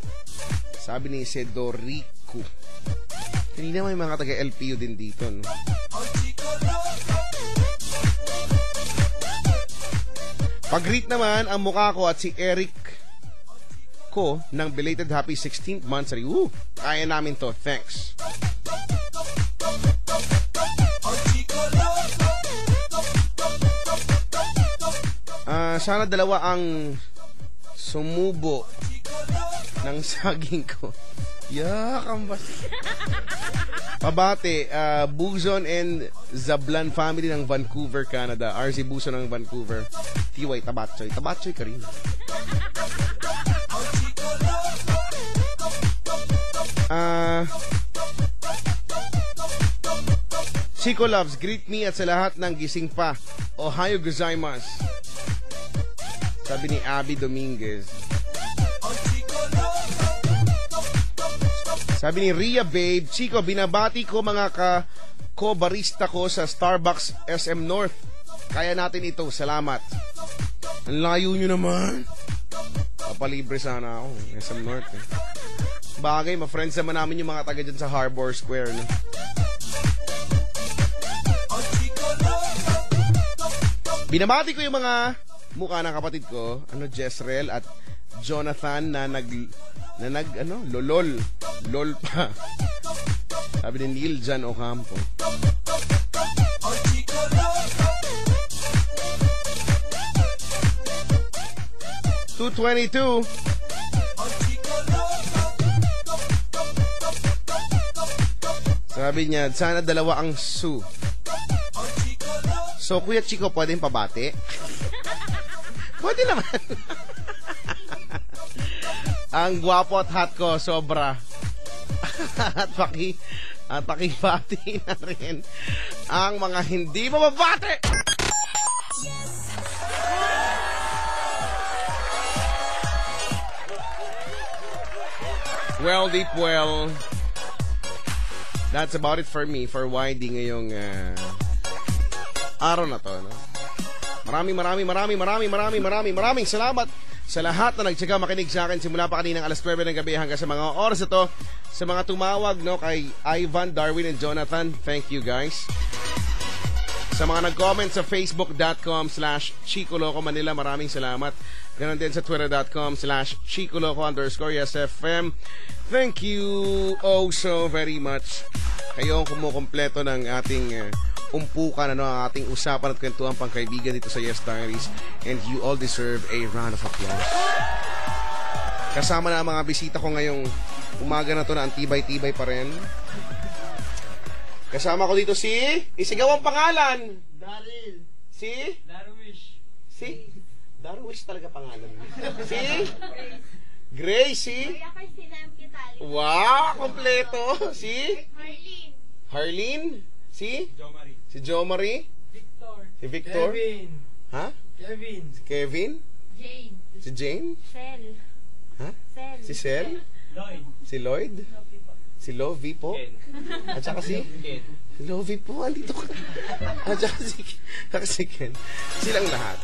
Sabi ni Sedorico. Hindi na may mga taga-LPU din dito, no? Pag-greet naman ang mukha ko at si Eric ko ng belated happy 16th month. Kaya namin to. Thanks. Sana dalawa ang sumubo ng saging ko. Yakambas. Pabate, Buzon and Zablan family ng Vancouver, Canada. RC Buzon ng Vancouver. TY Tabatsoy. Tabatsoy ka rin. Chico Loves, greet me at sa lahat ng gising pa. Ohayo gozaimasu. Sabi ni Abby Dominguez. Sabi ni Ria Babe, Chico, binabati ko mga ko-barista ko sa Starbucks SM North. Kaya natin ito. Salamat. Ang layo nyo naman. Papalibre sana ako. SM North eh. Bagay, ma-friends naman namin yung mga taga dyan sa Harbor Square. No? Binabati ko yung mga mukha ng kapatid ko, Jezreel at Jonathan na lol pa. Sabi ni Neil Jan Ocampo. $2.22. Sabi niya, sana dalawa ang su. So, Kuya Chico, pwedeng pabati? Pwede naman. Ang gwapo at hot ko, sobra. at pakibati na rin ang mga hindi mababati. Well, deep well. That's about it for me, for YD ngayong araw na to. No? Maraming salamat sa lahat na nagtsaga makinig sa akin simula pa kaninang alas 9 ng gabi hanggang sa mga oras ito. Sa mga tumawag, no, kay Ivan, Darwin, and Jonathan, thank you guys. Sa mga nag-comment sa facebook.com/Chico Loco Manila, maraming salamat. Ganon din sa twitter.com/ChicoLoco_YesFM. Thank you oh so very much. Kayo ang kumukumpleto ng ating umpukan, ang ating usapan at kwentuhan pangkaibigan dito sa Yes Diaries, and you all deserve a round of applause. Kasama na ang mga bisita ko ngayong umaga na to na antibay-tibay pa rin. Kasama ko dito si isigaw ang pangalan, Daryl. Si? Darwish. Si? Darwish talaga pangalan mo. Si? Gracie. Kaya kay Sinam Kitali. Wow, kompleto. Si? Marlene. Harleen. Si? Jo Marie. Si Jo Marie. Victor. Si Victor. Kevin. Ha? Kevin. Si Kevin. Jane. Si Jane. Sel. Ha? Sel. Si Sel. Lloyd. Si Lloyd. Si Lovie po. Ken. At saka si Ken. Lovie po. Andito ka. At saka si Ken. Silang lahat.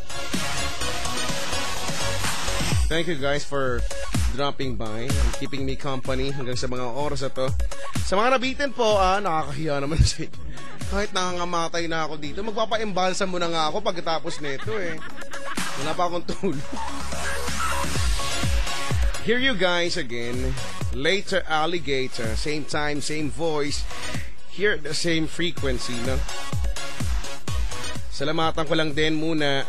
Thank you guys for dropping by and keeping me company hanggang sa mga oras na to. Sa mga nabitin po, nakakahiya naman si kahit nangangamatay na ako dito, magpapa-embalsam mo na nga ako pagkatapos nito eh. Wala pa akong tulog. Hear you guys again. Later alligator. Same time, same voice. Hear the same frequency, no? Salamatan ko lang din muna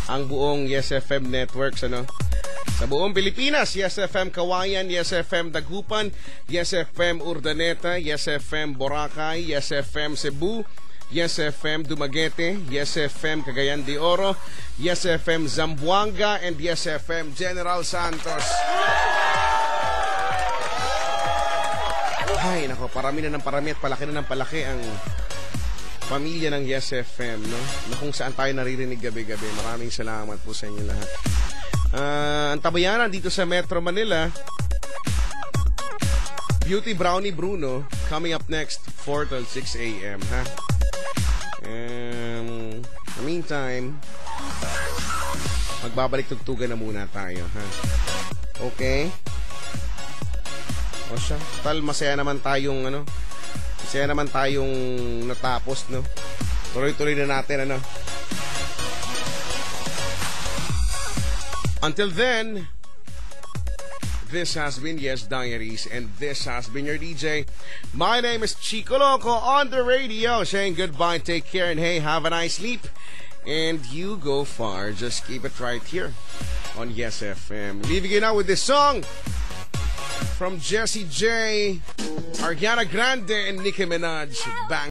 ang buong Yes FM networks, ano? Sa buong Pilipinas, Yes FM Kawayan, Yes FM Dagupan, Yes FM Urdaneta, Yes FM Boracay, Yes FM Cebu, Yes FM Dumaguete, Yes FM Cagayan de Oro, Yes FM Zamboanga, and Yes FM General Santos. Ay, nako, parami na ng parami at palaki na ng palaki ang pamilya ng Yes FM, no? Na kung saan tayo naririnig gabi-gabi. Maraming salamat po sa inyo lahat. Ang tabayanan dito sa Metro Manila, Beauty Brownie Bruno, coming up next, 4 till 6 a.m., ha? In the meantime, magbabalik tugtugan na muna tayo, ha? Okay? O siya, tal, masaya naman tayong, masaya naman tayong natapos, no? Tuloy-tuloy na natin, Until then, this has been Yes Diaries, and this has been your DJ. My name is Chico Loco on the radio, saying goodbye, take care, and hey, have a nice sleep. And you go far, just keep it right here on Yes FM. Leaving you now with this song from Jessie J, Ariana Grande, and Nicki Minaj. Bang.